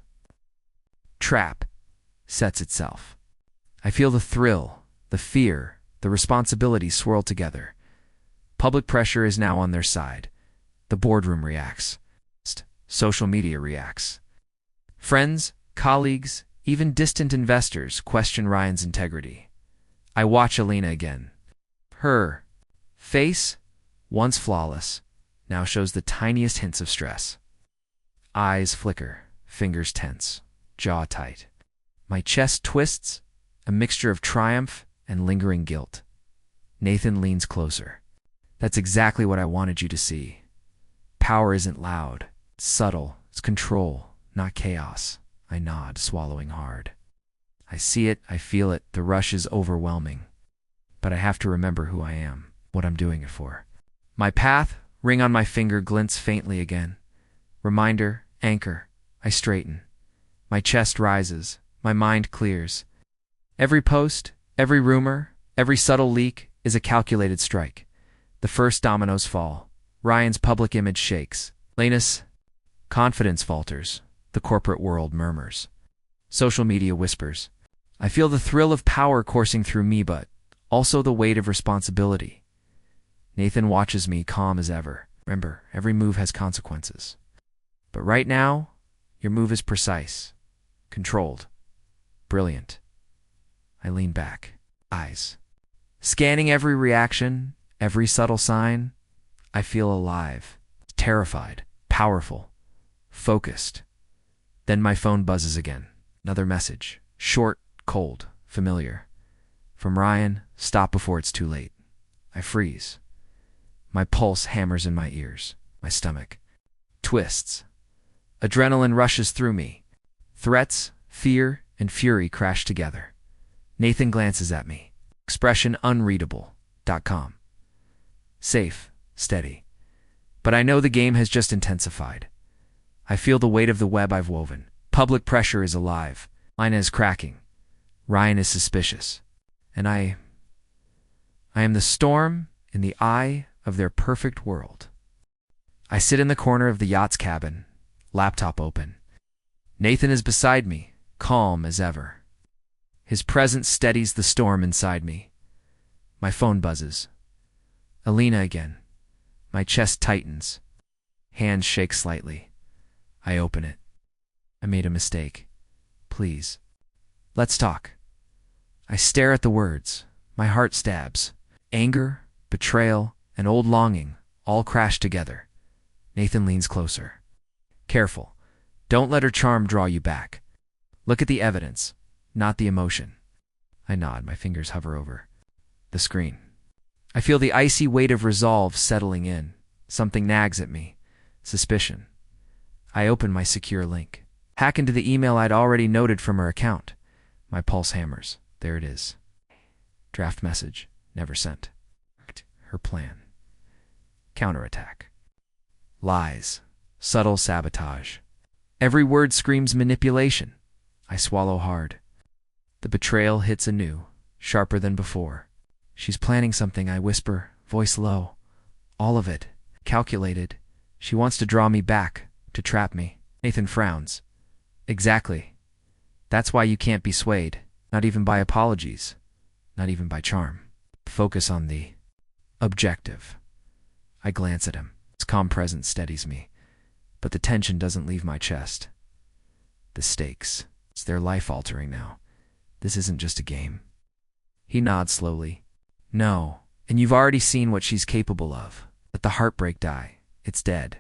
Trap sets itself. I feel the thrill, the fear, the responsibility swirl together. Public pressure is now on their side. The boardroom reacts. Social media reacts. Friends, colleagues, even distant investors question Ryan's integrity. I watch Alina again. Her face, once flawless, now shows the tiniest hints of stress. Eyes flicker, fingers tense, jaw tight. My chest twists, a mixture of triumph and lingering guilt. Nathan leans closer. That's exactly what I wanted you to see. Power isn't loud. It's subtle. It's control, not chaos. I nod, swallowing hard. I see it. I feel it. The rush is overwhelming. But I have to remember who I am, what I'm doing it for. My path, ring on my finger, glints faintly again. Reminder, anchor. I straighten. My chest rises. My mind clears. Every post, every rumor, every subtle leak is a calculated strike. The first dominoes fall. Ryan's public image shakes. Lena's confidence falters. The corporate world murmurs. Social media whispers. I feel the thrill of power coursing through me, but also the weight of responsibility. Nathan watches me, calm as ever. Remember, every move has consequences. But right now, your move is precise, controlled, brilliant. I lean back, eyes scanning every reaction, every subtle sign. I feel alive, terrified, powerful, focused. Then my phone buzzes again. Another message, short, cold, familiar. From Ryan, stop before it's too late. I freeze. My pulse hammers in my ears, my stomach twists. Adrenaline rushes through me. Threats, fear, and fury crash together. Nathan glances at me. Expression unreadable.com. Safe, steady. But I know the game has just intensified. I feel the weight of the web I've woven. Public pressure is alive. Line is cracking. Ryan is suspicious. And I am the storm in the eye of their perfect world. I sit in the corner of the yacht's cabin, laptop open. Nathan is beside me, calm as ever. His presence steadies the storm inside me. My phone buzzes. Alina again. My chest tightens. Hands shake slightly. I open it. I made a mistake. Please. Let's talk. I stare at the words. My heart stabs. Anger, betrayal, and old longing all crash together. Nathan leans closer. Careful. Don't let her charm draw you back. Look at the evidence, not the emotion. I nod, my fingers hover over the screen. I feel the icy weight of resolve settling in. Something nags at me. Suspicion. I open my secure link. Hack into the email I'd already noted from her account. My pulse hammers. There it is. Draft message. Never sent. Her plan. Counterattack. Lies. Subtle sabotage. Every word screams manipulation. I swallow hard. The betrayal hits anew, sharper than before. She's planning something, I whisper, voice low. All of it. Calculated. She wants to draw me back, to trap me. Nathan frowns. Exactly. That's why you can't be swayed. Not even by apologies. Not even by charm. Focus on the objective. I glance at him. His calm presence steadies me. But the tension doesn't leave my chest. The stakes. It's their life-altering now. This isn't just a game. He nods slowly. No, and you've already seen what she's capable of. Let the heartbreak die. It's dead.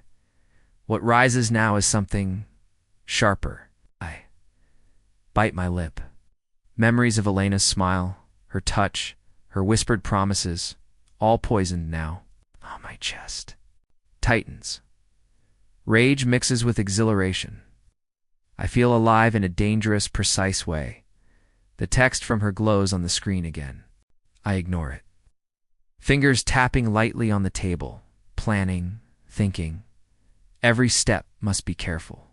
What rises now is something sharper. I bite my lip. Memories of Elena's smile, her touch, her whispered promises, all poisoned now. Oh, my chest tightens. Rage mixes with exhilaration. I feel alive in a dangerous, precise way. The text from her glows on the screen again. I ignore it. Fingers tapping lightly on the table, planning, thinking. Every step must be careful.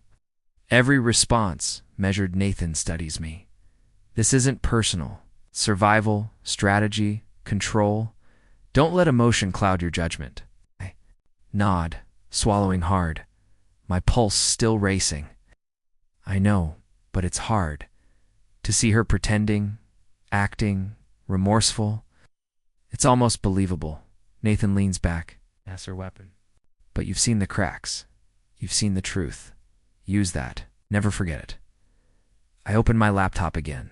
Every response, measured. Nathan studies me. This isn't personal. Survival, strategy, control. Don't let emotion cloud your judgment. I nod, swallowing hard. My pulse still racing. I know, but it's hard. To see her pretending, acting, remorseful. It's almost believable. Nathan leans back. That's her weapon. But you've seen the cracks. You've seen the truth. Use that. Never forget it. I open my laptop again.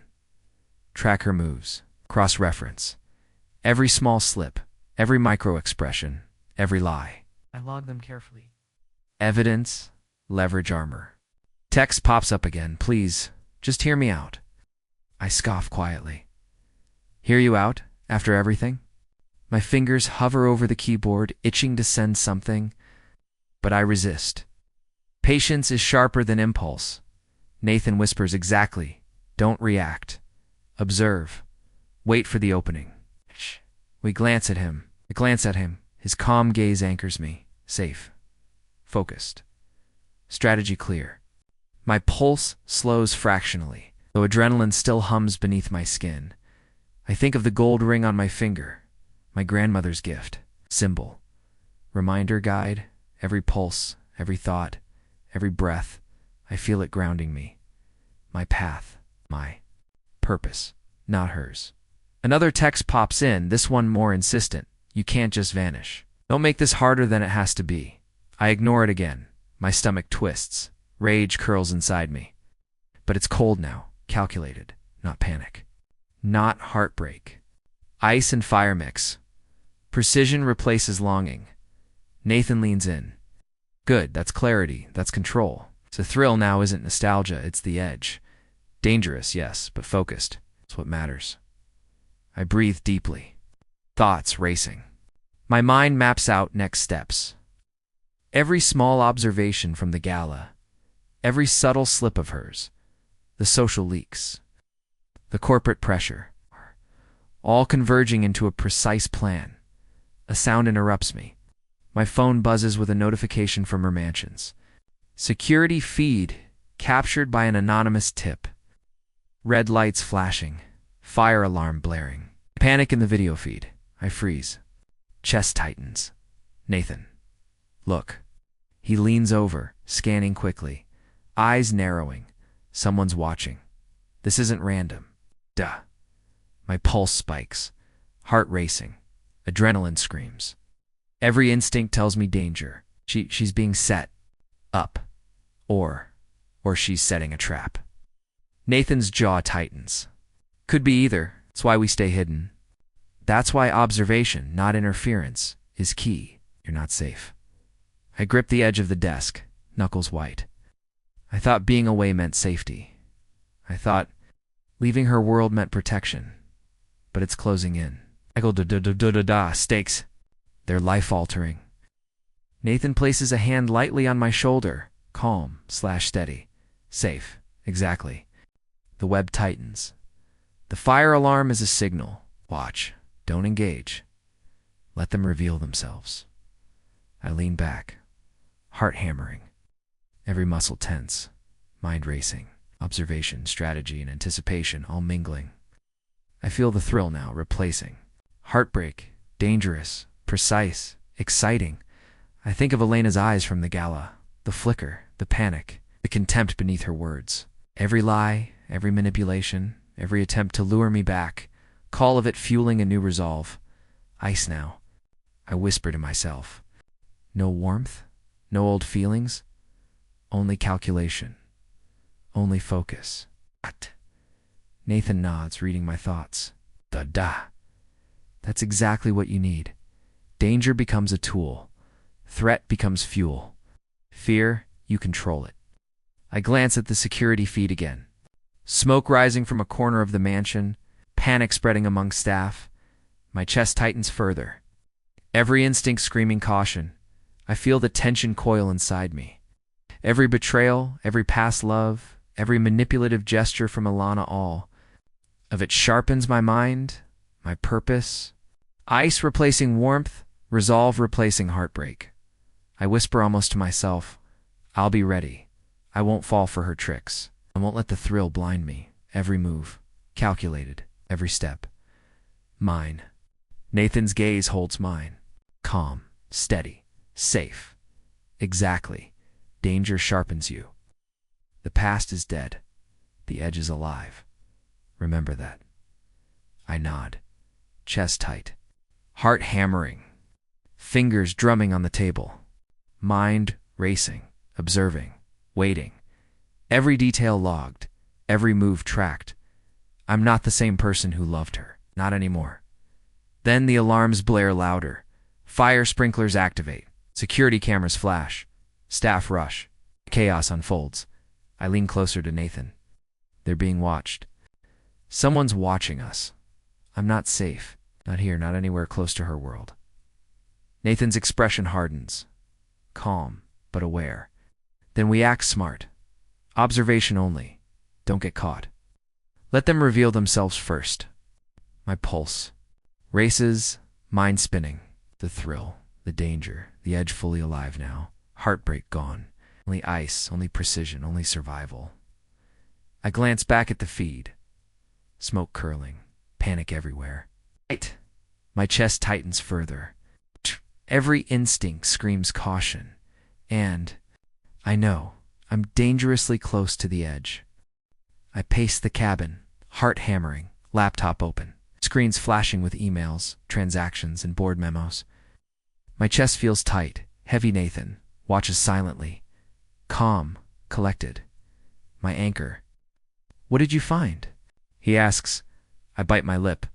Track her moves. Cross-reference. Every small slip. Every micro-expression. Every lie. I log them carefully. Evidence. Leverage armor. Text pops up again. Please, just hear me out. I scoff quietly. Hear you out? After everything? My fingers hover over the keyboard, itching to send something, but I resist. Patience is sharper than impulse. Nathan whispers exactly. Don't react. Observe. Wait for the opening. We glance at him. I glance at him. His calm gaze anchors me. Safe. Focused. Strategy clear. My pulse slows fractionally, though adrenaline still hums beneath my skin. I think of the gold ring on my finger, my grandmother's gift, symbol, reminder guide, every pulse, every thought, every breath. I feel it grounding me. My path, my purpose, not hers. Another text pops in, this one more insistent. You can't just vanish. Don't make this harder than it has to be. I ignore it again. My stomach twists. Rage curls inside me. But it's cold now, calculated, not panic. Not heartbreak. Ice and fire mix. Precision replaces longing. Nathan leans in. Good, that's clarity, that's control. The thrill now isn't nostalgia, it's the edge. Dangerous, yes, but focused. It's what matters. I breathe deeply. Thoughts racing. My mind maps out next steps. Every small observation from the gala, every subtle slip of hers, the social leaks, the corporate pressure, all converging into a precise plan. A sound interrupts me. My phone buzzes with a notification from her mansions. Security feed captured by an anonymous tip. Red lights flashing, fire alarm blaring. Panic in the video feed. I freeze. Chest tightens. Nathan. Look. He leans over, scanning quickly. Eyes narrowing. Someone's watching. This isn't random. Duh. My pulse spikes. Heart racing. Adrenaline screams. Every instinct tells me danger. She's being set up. Or she's setting a trap. Nathan's jaw tightens. Could be either. That's why we stay hidden. That's why observation, not interference, is key. You're not safe. I grip the edge of the desk, knuckles white. I thought being away meant safety. I thought leaving her world meant protection. But it's closing in. I go da-da-da-da-da-da, stakes. They're life-altering. Nathan places a hand lightly on my shoulder, calm/steady. Safe, exactly. The web tightens. The fire alarm is a signal. Watch. Don't engage. Let them reveal themselves. I lean back, heart hammering, every muscle tense, mind racing, observation, strategy, and anticipation all mingling. I feel the thrill now, replacing. Heartbreak, dangerous, precise, exciting. I think of Elena's eyes from the gala, the flicker, the panic, the contempt beneath her words. Every lie, every manipulation, every attempt to lure me back, call of it fueling a new resolve. Ice now. I whisper to myself. No warmth, no old feelings, only calculation, only focus. What? Nathan nods, reading my thoughts. Da-da. That's exactly what you need. Danger becomes a tool. Threat becomes fuel. Fear, you control it. I glance at the security feed again. Smoke rising from a corner of the mansion, panic spreading among staff. My chest tightens further. Every instinct screaming caution. I feel the tension coil inside me. Every betrayal, every past love, every manipulative gesture from Alana, all of it sharpens my mind, my purpose. Ice replacing warmth, resolve replacing heartbreak. I whisper almost to myself, I'll be ready. I won't fall for her tricks. I won't let the thrill blind me. Every move, calculated, every step. Mine. Nathan's gaze holds mine. Calm, steady, safe. Exactly. Danger sharpens you. The past is dead. The edge is alive. Remember that. I nod. Chest tight. Heart hammering. Fingers drumming on the table. Mind racing, observing, waiting. Every detail logged, every move tracked. I'm not the same person who loved her. Not anymore. Then the alarms blare louder. Fire sprinklers activate. Security cameras flash. Staff rush. Chaos unfolds. I lean closer to Nathan. They're being watched. Someone's watching us. I'm not safe. Not here, not anywhere close to her world. Nathan's expression hardens. Calm, but aware. Then we act smart. Observation only. Don't get caught. Let them reveal themselves first. My pulse races, mind spinning. The thrill, the danger, the edge fully alive now. Heartbreak gone. Only ice, only precision, only survival. I glance back at the feed. Smoke curling, panic everywhere. Right. My chest tightens further. Every instinct screams caution. And I know I'm dangerously close to the edge. I pace the cabin, heart hammering, laptop open, screens flashing with emails, transactions, and board memos. My chest feels tight. Heavy Nathan watches silently, calm, collected. My anchor. What did you find? He asks. I bite my lip.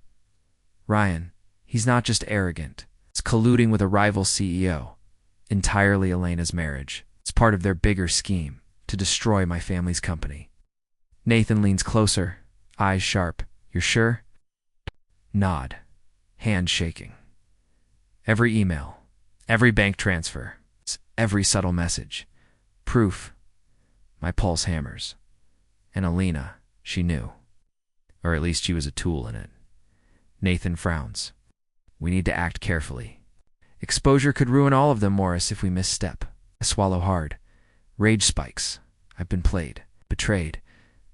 Ryan, he's not just arrogant. It's colluding with a rival CEO. Entirely Elena's marriage. It's part of their bigger scheme to destroy my family's company. Nathan leans closer, eyes sharp. You're sure? Nod, hand shaking. Every email, every bank transfer, every subtle message. Proof. My pulse hammers. And Elena, she knew. Or at least she was a tool in it. Nathan frowns. We need to act carefully. Exposure could ruin all of them, Morris, if we misstep. I swallow hard. Rage spikes. I've been played, betrayed.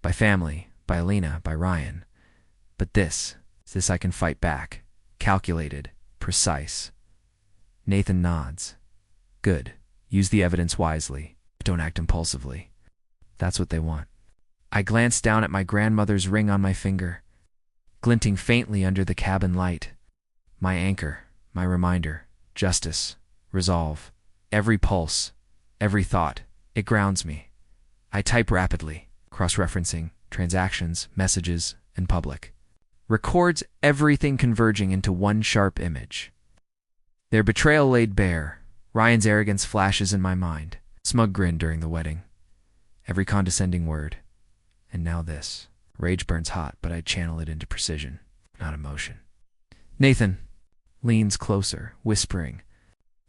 By family, by Elena, by Ryan. But this I can fight back. Calculated, precise. Nathan nods. Good. Use the evidence wisely. Don't act impulsively. That's what they want. I glance down at my grandmother's ring on my finger, glinting faintly under the cabin light. My anchor, my reminder, justice, resolve. Every pulse, every thought, it grounds me. I type rapidly, cross-referencing, transactions, messages, and public. Records everything converging into one sharp image. Their betrayal laid bare. Ryan's arrogance flashes in my mind. Smug grin during the wedding. Every condescending word. And now this. Rage burns hot, but I channel it into precision, not emotion. Nathan leans closer, whispering.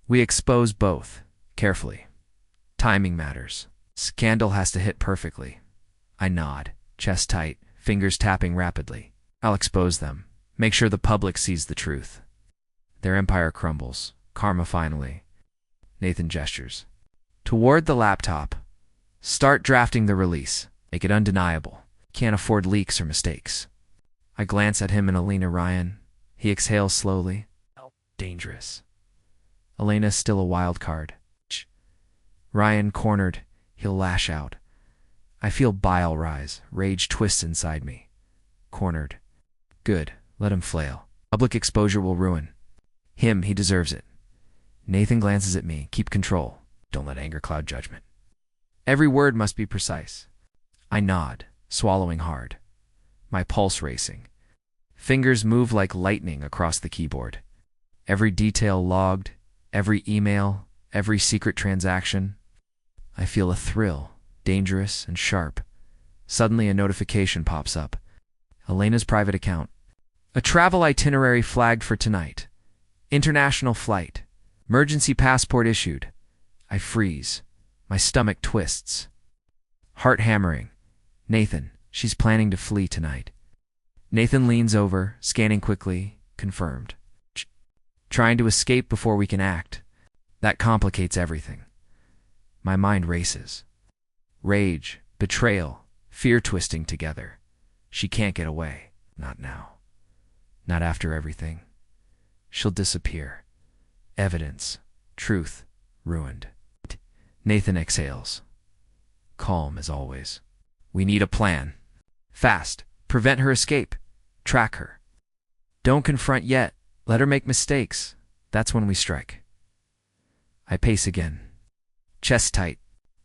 We expose both, carefully. Timing matters. Scandal has to hit perfectly. I nod, chest tight, fingers tapping rapidly. I'll expose them. Make sure the public sees the truth. Their empire crumbles. Karma finally. Nathan gestures. Toward the laptop. Start drafting the release. Make it undeniable. Can't afford leaks or mistakes. I glance at him and Elena Ryan. He exhales slowly. Dangerous. Elena's still a wild card. Ryan cornered. He'll lash out. I feel bile rise. Rage twists inside me. Cornered. Good. Let him flail. Public exposure will ruin him. He deserves it. Nathan glances at me. Keep control. Don't let anger cloud judgment. Every word must be precise. I nod, swallowing hard. My pulse racing. Fingers move like lightning across the keyboard. Every detail logged, every email, every secret transaction. I feel a thrill, dangerous and sharp. Suddenly a notification pops up. Elena's private account. A travel itinerary flagged for tonight. International flight. Emergency passport issued. I freeze. My stomach twists. Heart hammering. Nathan, she's planning to flee tonight. Nathan leans over, scanning quickly. Confirmed. Trying to escape before we can act. That complicates everything. My mind races. Rage, betrayal, fear twisting together. She can't get away. Not now. Not after everything. She'll disappear. Evidence, truth, ruined. Nathan exhales. Calm as always. We need a plan. Fast. Prevent her escape. Track her. Don't confront yet. Let her make mistakes. That's when we strike. I pace again. Chest tight.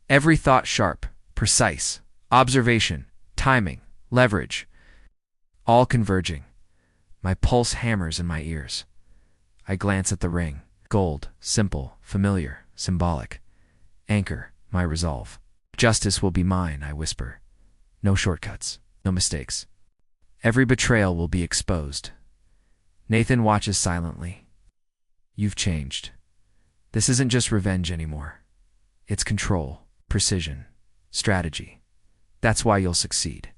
Every thought sharp, precise. Observation, timing, leverage. All converging. My pulse hammers in my ears. I glance at the ring. Gold, simple, familiar, symbolic. Anchor, my resolve. Justice will be mine, I whisper. No shortcuts, no mistakes. Every betrayal will be exposed. Nathan watches silently. You've changed. This isn't just revenge anymore. It's control, precision, strategy. That's why you'll succeed.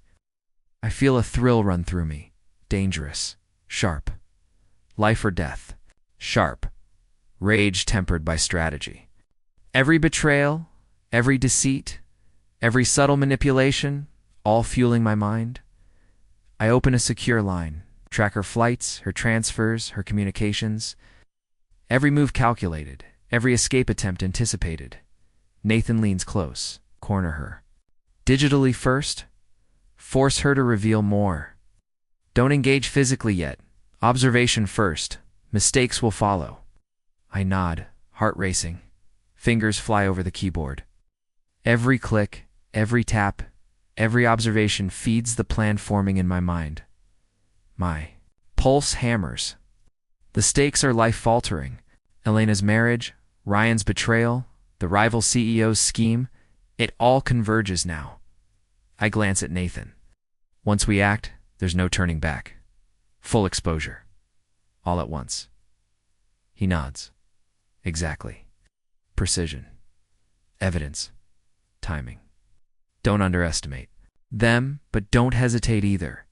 I feel a thrill run through me. Dangerous. Sharp. Life or death. Sharp. Rage tempered by strategy. Every betrayal, every deceit, every subtle manipulation, all fueling my mind. I open a secure line, track her flights, her transfers, her communications. Every move calculated, every escape attempt anticipated. Nathan leans close, corner her. Digitally first, force her to reveal more. Don't engage physically yet. Observation first. Mistakes will follow. I nod, heart racing. Fingers fly over the keyboard. Every click, every tap, every observation feeds the plan forming in my mind. My pulse hammers. The stakes are life-altering. Elena's marriage, Ryan's betrayal, the rival CEO's scheme, it all converges now. I glance at Nathan. Once we act, there's no turning back. Full exposure. All at once. He nods. Exactly. Precision. Evidence. Timing. Don't underestimate them, but don't hesitate either.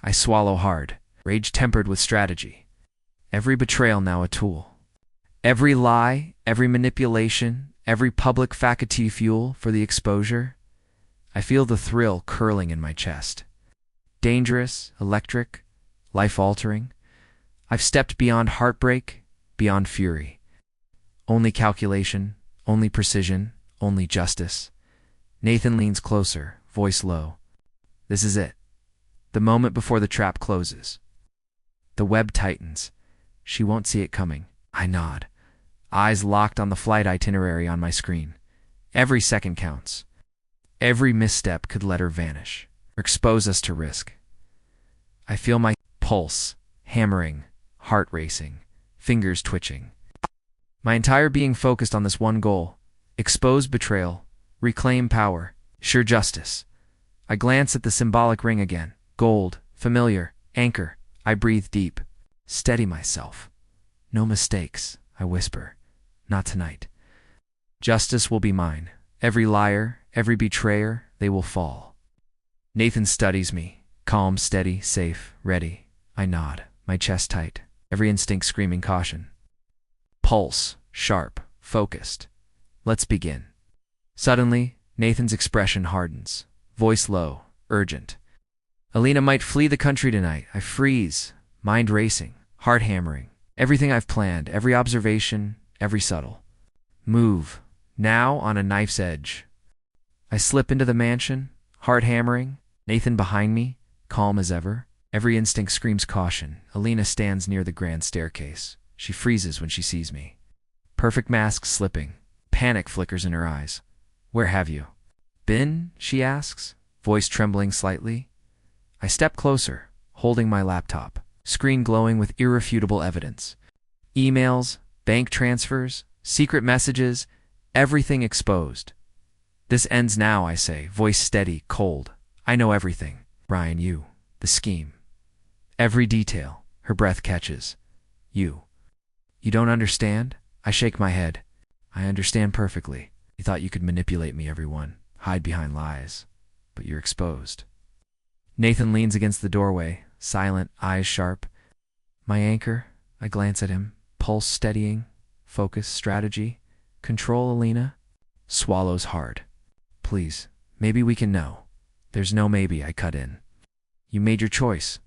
I swallow hard, rage tempered with strategy. Every betrayal now a tool. Every lie, every manipulation, every public faculty fuel for the exposure. I feel the thrill curling in my chest. Dangerous, electric, life-altering. I've stepped beyond heartbreak, beyond fury. Only calculation, only precision, only justice. Nathan leans closer, voice low. This is it. The moment before the trap closes. The web tightens. She won't see it coming. I nod. Eyes locked on the flight itinerary on my screen. Every second counts. Every misstep could let her vanish, or expose us to risk. I feel my pulse hammering, heart racing, fingers twitching. My entire being focused on this one goal: expose betrayal, reclaim power, sure justice. I glance at the symbolic ring again. Gold, familiar, anchor. I breathe deep. Steady myself. No mistakes, I whisper. Not tonight. Justice will be mine. Every liar, every betrayer, they will fall. Nathan studies me. Calm, steady, safe, ready. I nod, my chest tight, every instinct screaming caution. Pulse, sharp, focused. Let's begin. Suddenly, Nathan's expression hardens. Voice low, urgent. Alina might flee the country tonight. I freeze, mind racing, heart hammering. Everything I've planned, every observation, every subtle move, now on a knife's edge. I slip into the mansion, heart hammering, Nathan behind me, calm as ever. Every instinct screams caution. Alina stands near the grand staircase. She freezes when she sees me. Perfect mask slipping. Panic flickers in her eyes. Where have you been? She asks, voice trembling slightly. I step closer, holding my laptop, screen glowing with irrefutable evidence. Emails, bank transfers, secret messages, everything exposed. This ends now, I say, voice steady, cold. I know everything. Ryan, you, the scheme. Every detail, her breath catches. You don't understand? I shake my head. I understand perfectly. You thought you could manipulate me, everyone, hide behind lies. But you're exposed. Nathan leans against the doorway, silent, eyes sharp. My anchor, I glance at him, pulse steadying, focus, strategy, control, Alina. Swallows hard. Please, maybe we can know. There's no maybe, I cut in. You made your choice.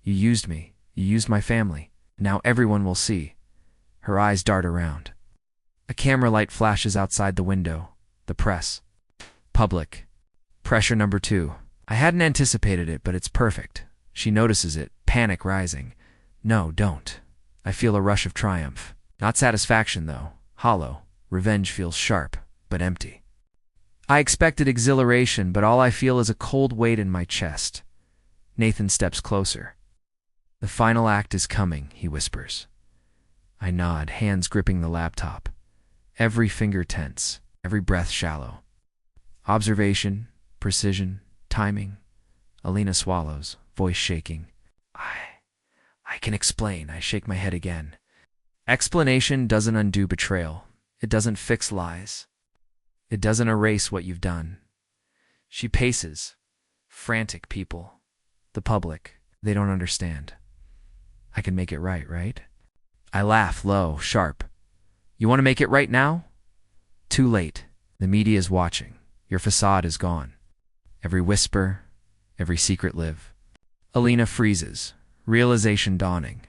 You used me. You used my family. Now everyone will see. Her eyes dart around. A camera light flashes outside the window. The press. Public. Pressure number 2. I hadn't anticipated it, but it's perfect. She notices it, panic rising. No, don't. I feel a rush of triumph. Not satisfaction, though. Hollow. Revenge feels sharp, but empty. I expected exhilaration, but all I feel is a cold weight in my chest. Nathan steps closer. The final act is coming, he whispers. I nod, hands gripping the laptop. Every finger tense, every breath shallow. Observation, precision, timing. Alina swallows, voice shaking. I I can explain. I shake my head again. Explanation doesn't undo betrayal. It doesn't fix lies. It doesn't erase what you've done. She paces. Frantic people. The public. They don't understand. I can make it right, right? I laugh low, sharp. You want to make it right now? Too late. The media is watching. Your facade is gone. Every whisper, every secret live. Alina freezes, realization dawning.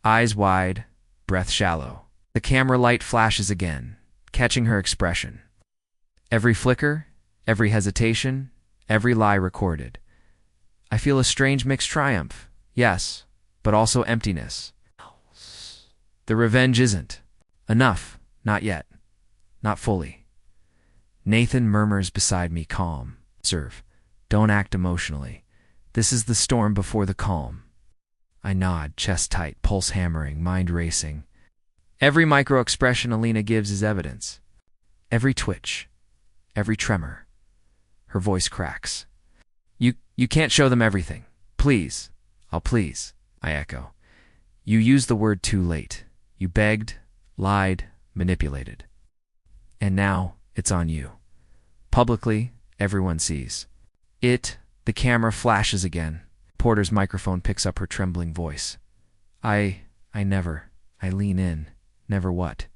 Eyes wide, breath shallow. The camera light flashes again, catching her expression. Every flicker, every hesitation, every lie recorded. I feel a strange mixed triumph, yes, but also emptiness. The revenge isn't. Enough, not yet. Not fully. Nathan murmurs beside me, calm. Serve. Don't act emotionally. This is the storm before the calm. I nod, chest tight, pulse hammering, mind racing. Every micro-expression Alina gives is evidence. Every twitch. Every tremor. Her voice cracks. You can't show them everything. Please. I'll please, I echo. You used the word too late. You begged, lied, manipulated. And now it's on you. Publicly, everyone sees. The camera flashes again. Porter's microphone picks up her trembling voice. I lean in. Never what?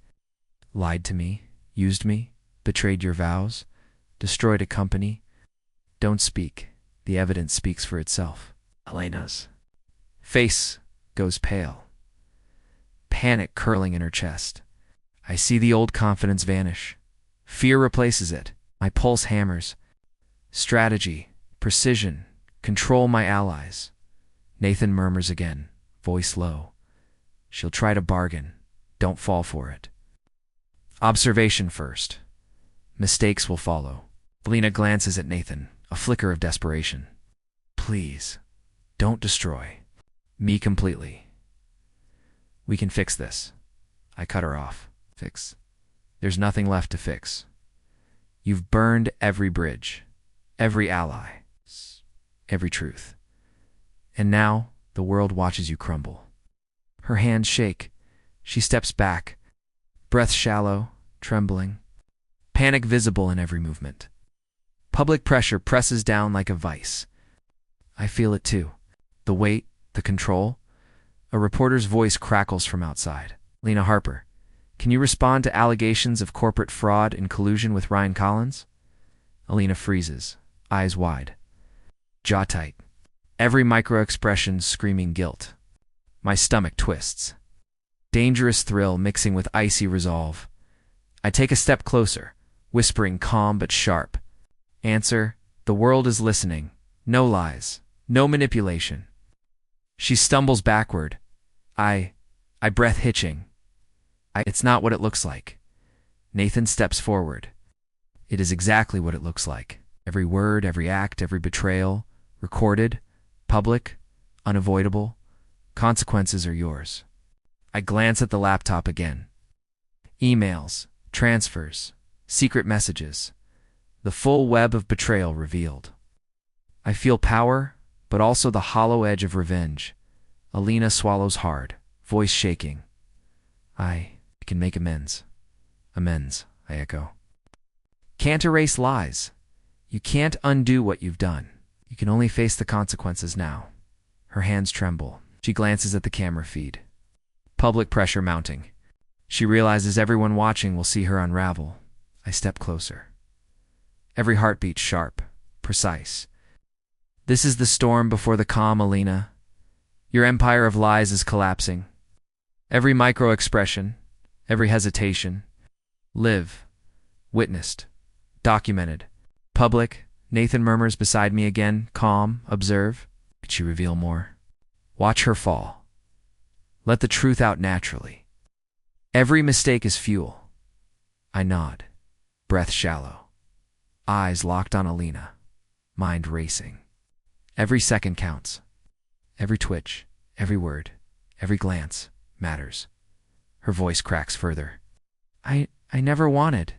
Lied to me, used me, betrayed your vows, destroyed a company. Don't speak. The evidence speaks for itself. Elena's face goes pale. Panic curling in her chest. I see the old confidence vanish. Fear replaces it. My pulse hammers. Strategy, precision, control my allies. Nathan murmurs again, voice low. She'll try to bargain. Don't fall for it. Observation first. Mistakes will follow. Alina glances at Nathan, a flicker of desperation. Please, don't destroy me completely. We can fix this. I cut her off. Fix. There's nothing left to fix. You've burned every bridge, every ally, every truth. And now the world watches you crumble. Her hands shake. She steps back, breath shallow, trembling, panic visible in every movement. Public pressure presses down like a vice. I feel it too. The weight, the control. A reporter's voice crackles from outside. Lena Harper, can you respond to allegations of corporate fraud in collusion with Ryan Collins? Alina freezes, eyes wide. Jaw tight. Every micro-expression screaming guilt. My stomach twists. Dangerous thrill mixing with icy resolve. I take a step closer, whispering calm but sharp. Answer, the world is listening. No lies. No manipulation. She stumbles backward. I breath hitching. It's not what it looks like. Nathan steps forward. It is exactly what it looks like. Every word, every act, every betrayal, recorded, public, unavoidable. Consequences are yours. I glance at the laptop again. Emails, transfers, secret messages. The full web of betrayal revealed. I feel power, but also the hollow edge of revenge. Alina swallows hard, voice shaking. I can make amends. Amends, I echo. Can't erase lies. You can't undo what you've done. You can only face the consequences now. Her hands tremble. She glances at the camera feed. Public pressure mounting. She realizes everyone watching will see her unravel. I step closer. Every heartbeat sharp, precise. This is the storm before the calm, Alina. Your empire of lies is collapsing. Every micro-expression, every hesitation. Live. Witnessed. Documented. Public. Nathan murmurs beside me again, calm, observe. Could she reveal more? Watch her fall. Let the truth out naturally. Every mistake is fuel. I nod. Breath shallow. Eyes locked on Alina. Mind racing. Every second counts. Every twitch, every word, every glance matters. Her voice cracks further. I never wanted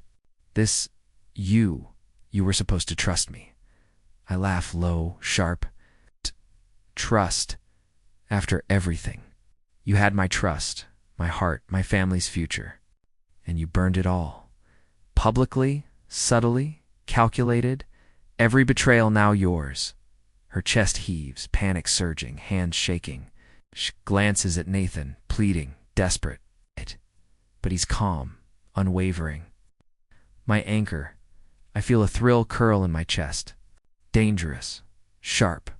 this. You were supposed to trust me. I laugh low, sharp. Trust. After everything. You had my trust, my heart, my family's future. And you burned it all. Publicly, subtly, calculated, every betrayal now yours. Her chest heaves, panic surging, hands shaking. She glances at Nathan, pleading, desperate. But he's calm, unwavering. My anchor. I feel a thrill curl in my chest. Dangerous, sharp,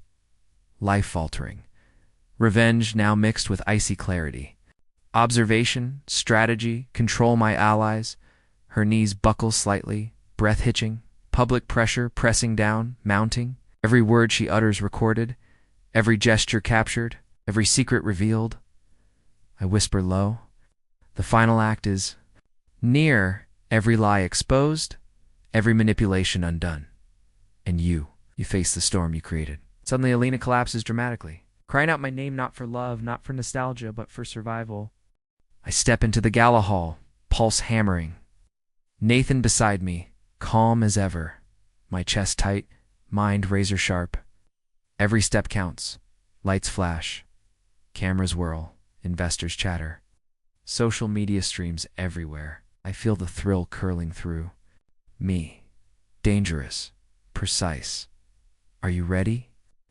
life-altering. Revenge now mixed with icy clarity. Observation, strategy, control my allies. Her knees buckle slightly, breath hitching, public pressure pressing down, mounting. Every word she utters recorded, every gesture captured, every secret revealed. I whisper low. The final act is near, every lie exposed, every manipulation undone. And you face the storm you created. Suddenly, Alina collapses dramatically, crying out my name not for love, not for nostalgia, but for survival. I step into the gala hall, pulse hammering. Nathan beside me, calm as ever, my chest tight, mind razor sharp. Every step counts. Lights flash. Cameras whirl. Investors chatter. Social media streams everywhere. I feel the thrill curling through me. Dangerous. Precise. Are you ready?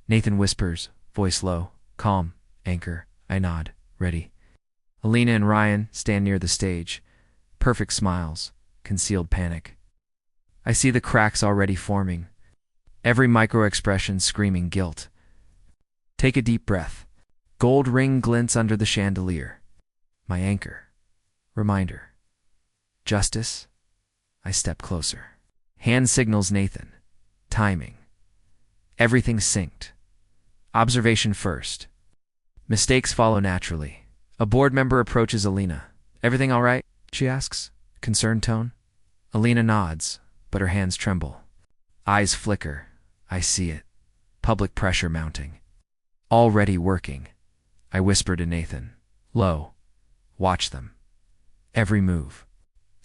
Nathan whispers, voice low, calm, anchor. I nod, ready. Alina and Ryan stand near the stage. Perfect smiles, concealed panic. I see the cracks already forming. Every micro-expression screaming guilt. Take a deep breath. Gold ring glints under the chandelier. My anchor. Reminder. Justice. I step closer. Hand signals Nathan. Timing. Everything synced. Observation first. Mistakes follow naturally. A board member approaches Alina. Everything all right? She asks, concerned tone. Alina nods, but her hands tremble. Eyes flicker. I see it. Public pressure mounting. Already working. I whisper to Nathan. Low. Watch them. Every move.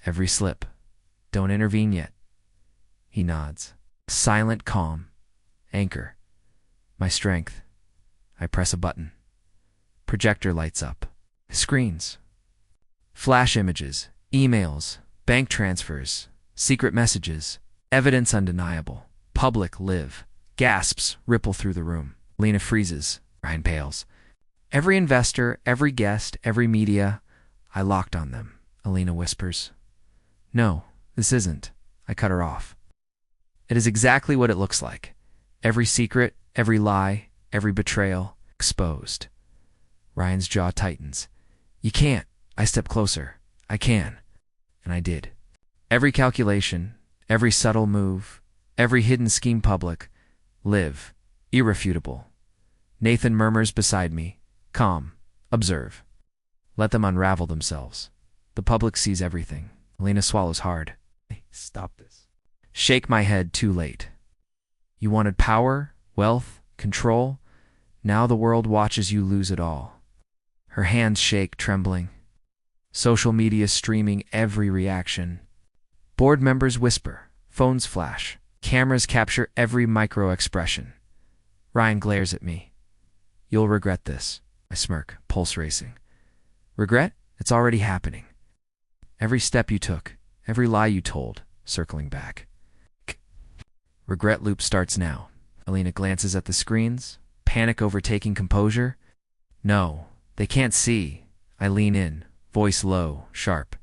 Every slip. Don't intervene yet. He nods. Silent calm. Anchor. My strength. I press a button. Projector lights up. Screens. Flash images. Emails. Bank transfers. Secret messages. Evidence undeniable. Public live. Gasps ripple through the room. Lena freezes. Ryan pales. Every investor, every guest, every media. I locked on them. Alina whispers. No, this isn't. I cut her off. It is exactly what it looks like. Every secret, every lie, every betrayal, exposed. Ryan's jaw tightens. You can't. I step closer. I can. And I did. Every calculation, every subtle move, every hidden scheme public. Live. Irrefutable. Nathan murmurs beside me. Calm. Observe. Let them unravel themselves. The public sees everything. Alina swallows hard. Stop this. Shake my head too late. You wanted power, wealth, control. Now the world watches you lose it all. Her hands shake, trembling. Social media streaming every reaction. Board members whisper. Phones flash. Cameras capture every micro-expression. Ryan glares at me. You'll regret this. I smirk, pulse racing. Regret? It's already happening. Every step you took, every lie you told, circling back. Regret loop starts now. Alina glances at the screens, panic overtaking composure. No, they can't see. I lean in, voice low, sharp.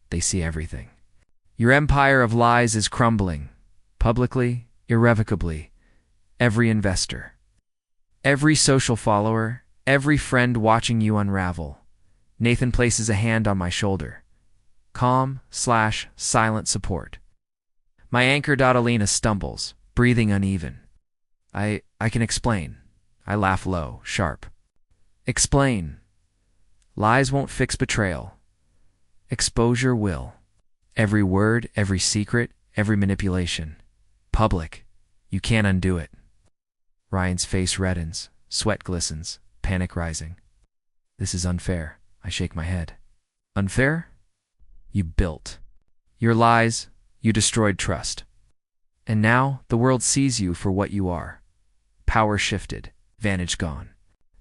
They see everything. Your empire of lies is crumbling. Publicly, irrevocably. Every investor. Every social follower, every friend watching you unravel. Nathan places a hand on my shoulder. Calm/silent support. My anchor. Alina stumbles, breathing uneven. I can explain. I laugh low, sharp. Explain. Lies won't fix betrayal. Exposure will. Every word, every secret, every manipulation. Public. You can't undo it. Ryan's face reddens, sweat glistens, panic rising. This is unfair. I shake my head. Unfair? You built. Your lies, you destroyed trust. And now the world sees you for what you are. Power shifted, vantage gone.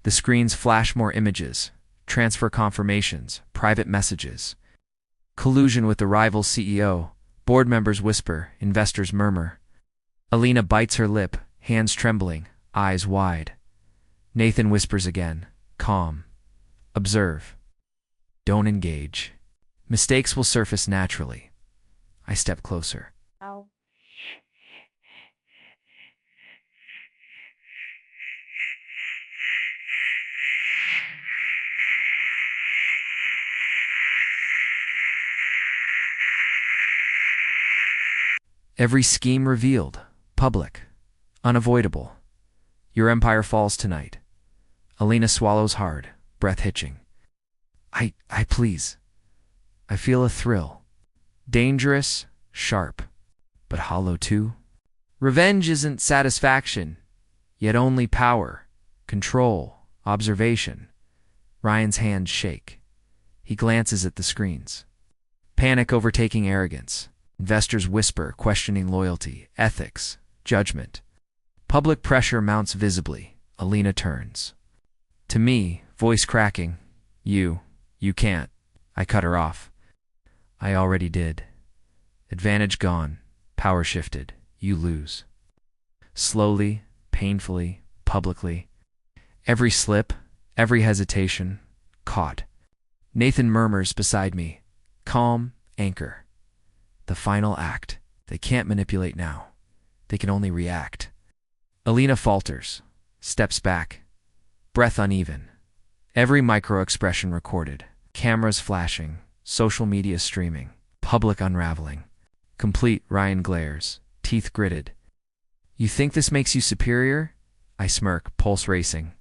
The screens flash more images, transfer confirmations, private messages. Collusion with the rival CEO. Board members whisper, investors murmur. Alina bites her lip, hands trembling, eyes wide. Nathan whispers again, calm. Observe. Don't engage. Mistakes will surface naturally. I step closer. Ow. Every scheme revealed, public, unavoidable. Your empire falls tonight. Alina swallows hard, breath hitching. I please. I feel a thrill. Dangerous, sharp, but hollow too. Revenge isn't satisfaction, yet only power, control, observation. Ryan's hands shake. He glances at the screens. Panic overtaking arrogance. Investors whisper, questioning loyalty, ethics, judgment. Public pressure mounts visibly. Alina turns. To me, voice cracking. You can't. I cut her off. I already did. Advantage gone. Power shifted. You lose. Slowly, painfully, publicly. Every slip, every hesitation, caught. Nathan murmurs beside me. Calm, anchor. The final act. They can't manipulate now. They can only react. Alina falters, steps back, breath uneven. Every micro-expression recorded. Cameras flashing, social media streaming, public unraveling. Complete, Ryan glares, teeth gritted. You think this makes you superior? I smirk, pulse racing.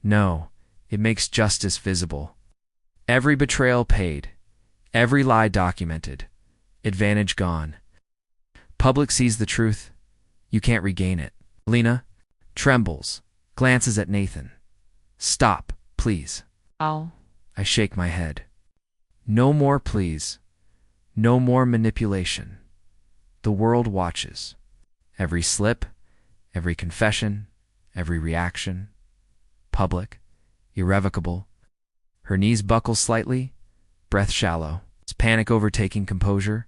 No, it makes justice visible. Every betrayal paid, every lie documented. Advantage gone. Public sees the truth. You can't regain it. Alina trembles, glances at Nathan. Stop, please. Ow. I shake my head. No more please. No more manipulation. The world watches. Every slip, every confession, every reaction. Public, irrevocable. Her knees buckle slightly, breath shallow. It's panic overtaking composure.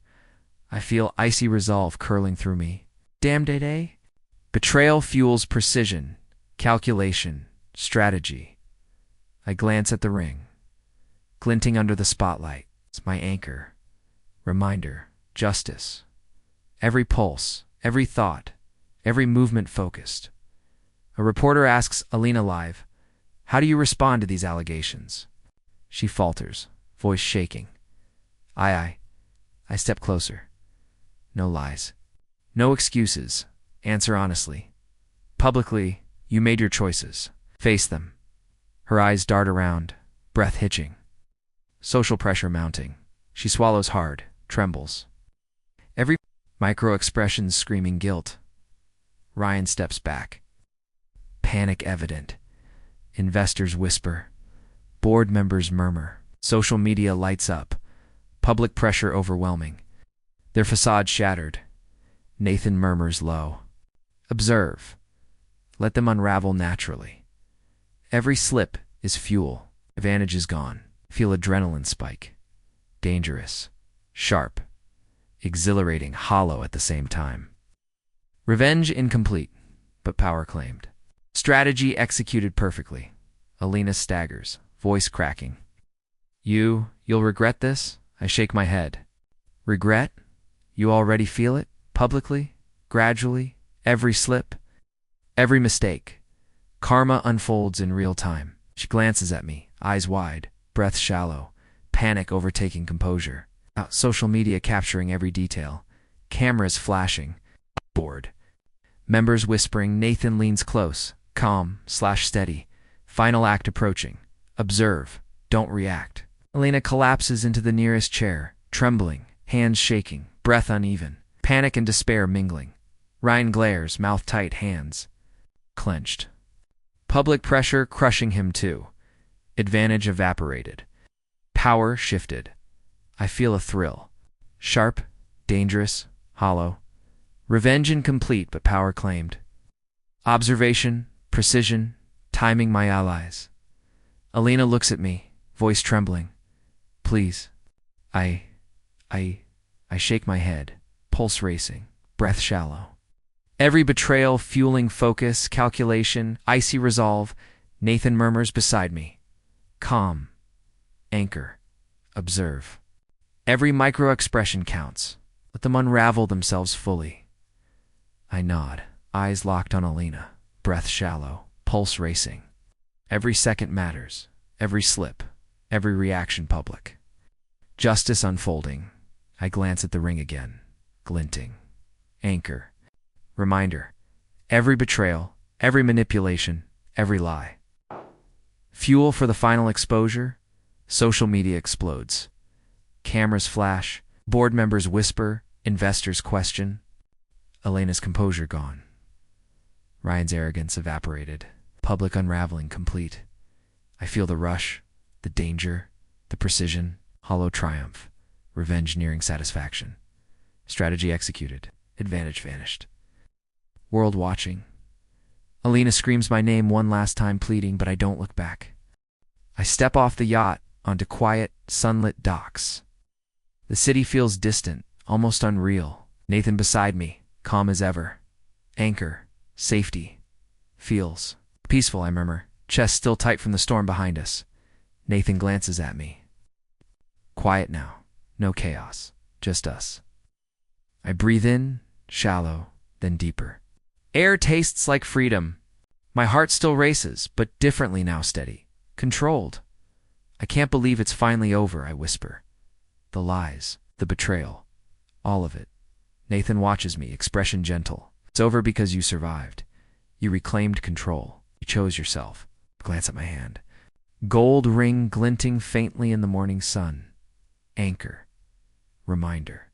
I feel icy resolve curling through me. Damned it, eh? Betrayal fuels precision, calculation, strategy. I glance at the ring. Glinting under the spotlight. It's my anchor. Reminder. Justice. Every pulse, every thought, every movement focused. A reporter asks Alina live, how do you respond to these allegations? She falters, voice shaking. I step closer. No lies. No excuses. Answer honestly. Publicly, you made your choices. Face them. Her eyes dart around, breath hitching. Social pressure mounting. She swallows hard, trembles. Every micro-expression screaming guilt. Ryan steps back. Panic evident. Investors whisper. Board members murmur. Social media lights up. Public pressure overwhelming. Their facade shattered. Nathan murmurs low. Observe. Let them unravel naturally. Every slip is fuel. Advantage is gone. Feel adrenaline spike. Dangerous. Sharp. Exhilarating, hollow at the same time. Revenge incomplete, but power claimed. Strategy executed perfectly. Alina staggers, voice cracking. You'll regret this? I shake my head. Regret? You already feel it? Publicly? Gradually? Every slip? Every mistake? Karma unfolds in real time. She glances at me, eyes wide, breath shallow, panic overtaking composure. Social media capturing every detail. Cameras flashing. Bored. Members whispering. Nathan leans close, calm/steady. Final act approaching. Observe. Don't react. Alina collapses into the nearest chair, trembling, hands shaking, breath uneven, panic and despair mingling. Ryan glares, mouth tight, hands clenched. Public pressure crushing him too. Advantage evaporated. Power shifted. I feel a thrill. Sharp, dangerous, hollow. Revenge incomplete, but power claimed. Observation, precision, timing my allies. Alina looks at me, voice trembling. Please. I shake my head, pulse racing, breath shallow. Every betrayal fueling focus, calculation, icy resolve. Nathan murmurs beside me. Calm. Anchor. Observe. Every micro-expression counts. Let them unravel themselves fully. I nod, eyes locked on Alina, breath shallow, pulse racing. Every second matters, every slip, every reaction public. Justice unfolding. I glance at the ring again, glinting. Anchor. Reminder. Every betrayal, every manipulation, every lie. Fuel for the final exposure. Social media explodes. Cameras flash, board members whisper, investors question. Elena's composure gone. Ryan's arrogance evaporated, public unraveling complete. I feel the rush, the danger, the precision, hollow triumph, revenge nearing satisfaction. Strategy executed, advantage vanished. World watching. Alina screams my name one last time pleading, but I don't look back. I step off the yacht onto quiet, sunlit docks. The city feels distant, almost unreal. Nathan beside me, calm as ever. Anchor, safety, feels peaceful, I murmur, chest still tight from the storm behind us. Nathan glances at me. Quiet now, no chaos, just us. I breathe in, shallow, then deeper. Air tastes like freedom. My heart still races, but differently now, steady, controlled. I can't believe it's finally over, I whisper. The lies, the betrayal, all of it. Nathan watches me, expression gentle. It's over because you survived. You reclaimed control. You chose yourself. Glance at my hand. Gold ring glinting faintly in the morning sun. Anchor. Reminder.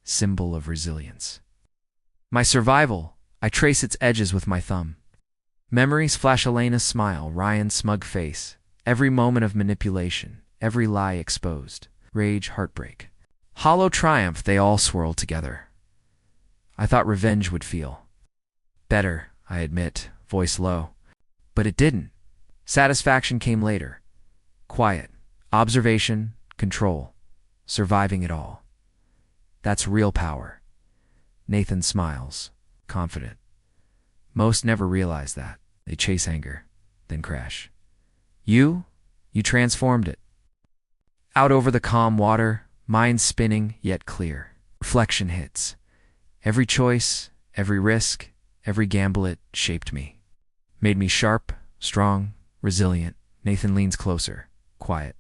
Symbol of resilience. My survival, I trace its edges with my thumb. Memories flash Elena's smile, Ryan's smug face. Every moment of manipulation, every lie exposed. Rage, heartbreak. Hollow triumph, they all swirled together. I thought revenge would feel better, I admit, voice low. But it didn't. Satisfaction came later. Quiet, observation, control, surviving it all. That's real power. Nathan smiles, confident. Most never realize that. They chase anger, then crash. You transformed it. Out over the calm water, mind spinning yet clear. Reflection hits. Every choice, every risk, every gamble, it shaped me. Made me sharp, strong, resilient. Nathan leans closer, quiet.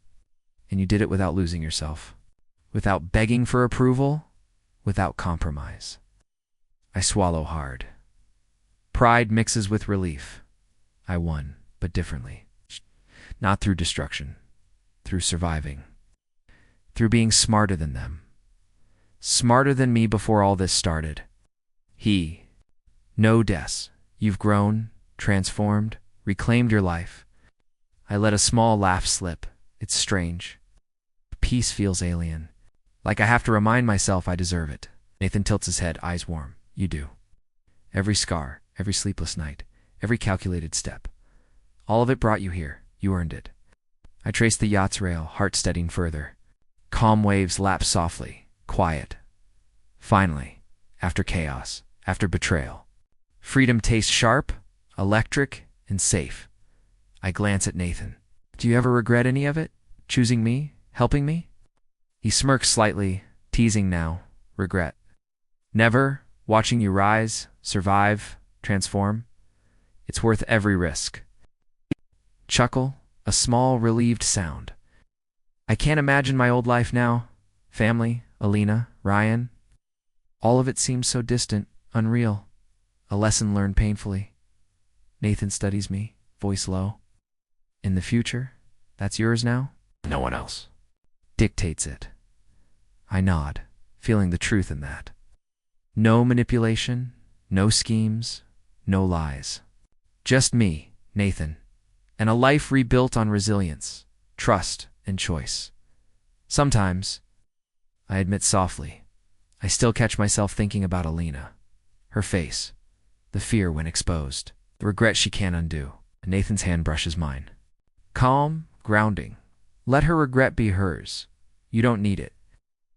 And you did it without losing yourself. Without begging for approval, without compromise. I swallow hard. Pride mixes with relief. I won, but differently. Not through destruction, through surviving. Through being smarter than them. Smarter than me before all this started. No deaths. You've grown, transformed, reclaimed your life. I let a small laugh slip. It's strange. Peace feels alien. Like I have to remind myself I deserve it. Nathan tilts his head, eyes warm. You do. Every scar, every sleepless night, every calculated step. All of it brought you here. You earned it. I trace the yacht's rail, heart steadying further. Calm waves lap softly, quiet. Finally, after chaos, after betrayal, freedom tastes sharp, electric, and safe. I glance at Nathan. Do you ever regret any of it? Choosing me? Helping me? He smirks slightly, teasing now. Regret. Never. Watching you rise, survive, transform. It's worth every risk. Chuckle, a small, relieved sound. I can't imagine my old life now. Family, Alina, Ryan. All of it seems so distant, unreal. A lesson learned painfully. Nathan studies me, voice low. In the future, that's yours now? No one else. Dictates it. I nod, feeling the truth in that. No manipulation, no schemes, no lies. Just me, Nathan, and a life rebuilt on resilience, trust, and choice. Sometimes, I admit softly, I still catch myself thinking about Alina. Her face, the fear when exposed, the regret she can't undo. Nathan's hand brushes mine. Calm, grounding. Let her regret be hers. You don't need it.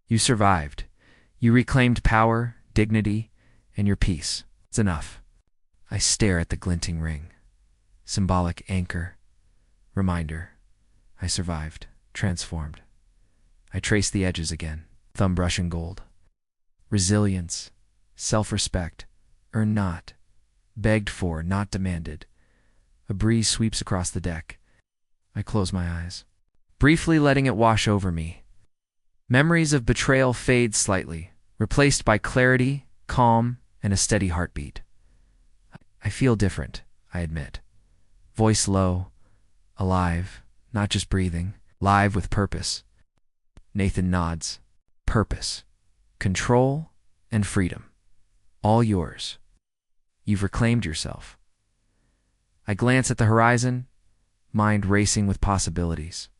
You survived. You reclaimed power, dignity, and your peace. It's enough. I stare at the glinting ring. Symbolic anchor. Reminder. I survived. Transformed. I trace the edges again. Thumb brush in gold. Resilience. Self-respect. Earned not. Begged for, not demanded. A breeze sweeps across the deck. I close my eyes, briefly letting it wash over me. Memories of betrayal fade slightly, replaced by clarity, calm, and a steady heartbeat. I feel different, I admit. Voice low, alive, not just breathing, live with purpose. Nathan nods. Purpose, control, and freedom. All yours. You've reclaimed yourself. I glance at the horizon, mind racing with possibilities.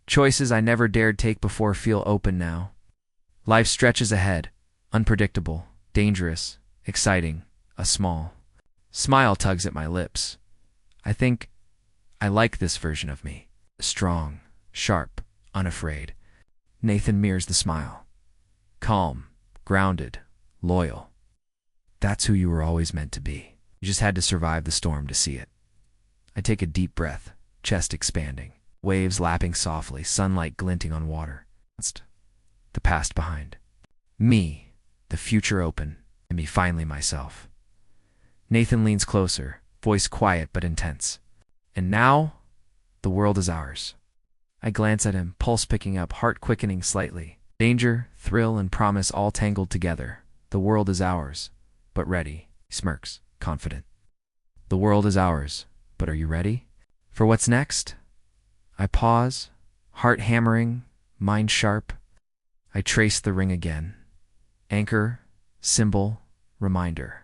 Choices I never dared take before feel open now. Life stretches ahead, unpredictable, dangerous, exciting, a small smile tugs at my lips. I think I like this version of me. Strong, sharp, unafraid. Nathan mirrors the smile. Calm, grounded, loyal. That's who you were always meant to be. You just had to survive the storm to see it. I take a deep breath, chest expanding, waves lapping softly, sunlight glinting on water. The past behind. Me, the future open, and me finally myself. Nathan leans closer, voice quiet but intense. And now, the world is ours. I glance at him, pulse picking up, heart quickening slightly. Danger, thrill, and promise all tangled together. The world is ours, but ready. He smirks, confident. The world is ours, but are you ready? For what's next? I pause, heart hammering, mind sharp. I trace the ring again. Anchor, symbol, reminder.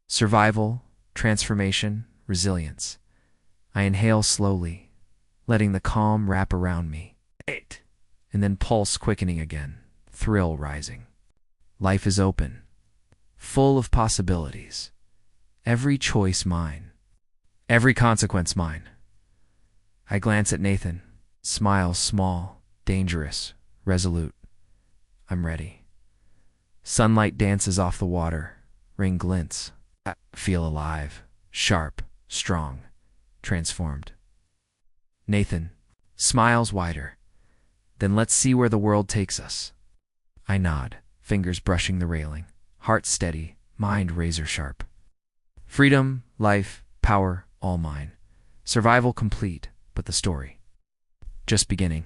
Survival, transformation, resilience. I inhale slowly, letting the calm wrap around me. And then pulse quickening again, thrill rising. Life is open, full of possibilities. Every choice mine. Every consequence mine. I glance at Nathan, smile small, dangerous, resolute. I'm ready. Sunlight dances off the water, ring glints. I feel alive, sharp, strong, transformed. Nathan smiles wider. Then let's see where the world takes us. I nod, fingers brushing the railing, heart steady, mind razor sharp. Freedom, life, power, all mine. Survival complete, but the story just beginning.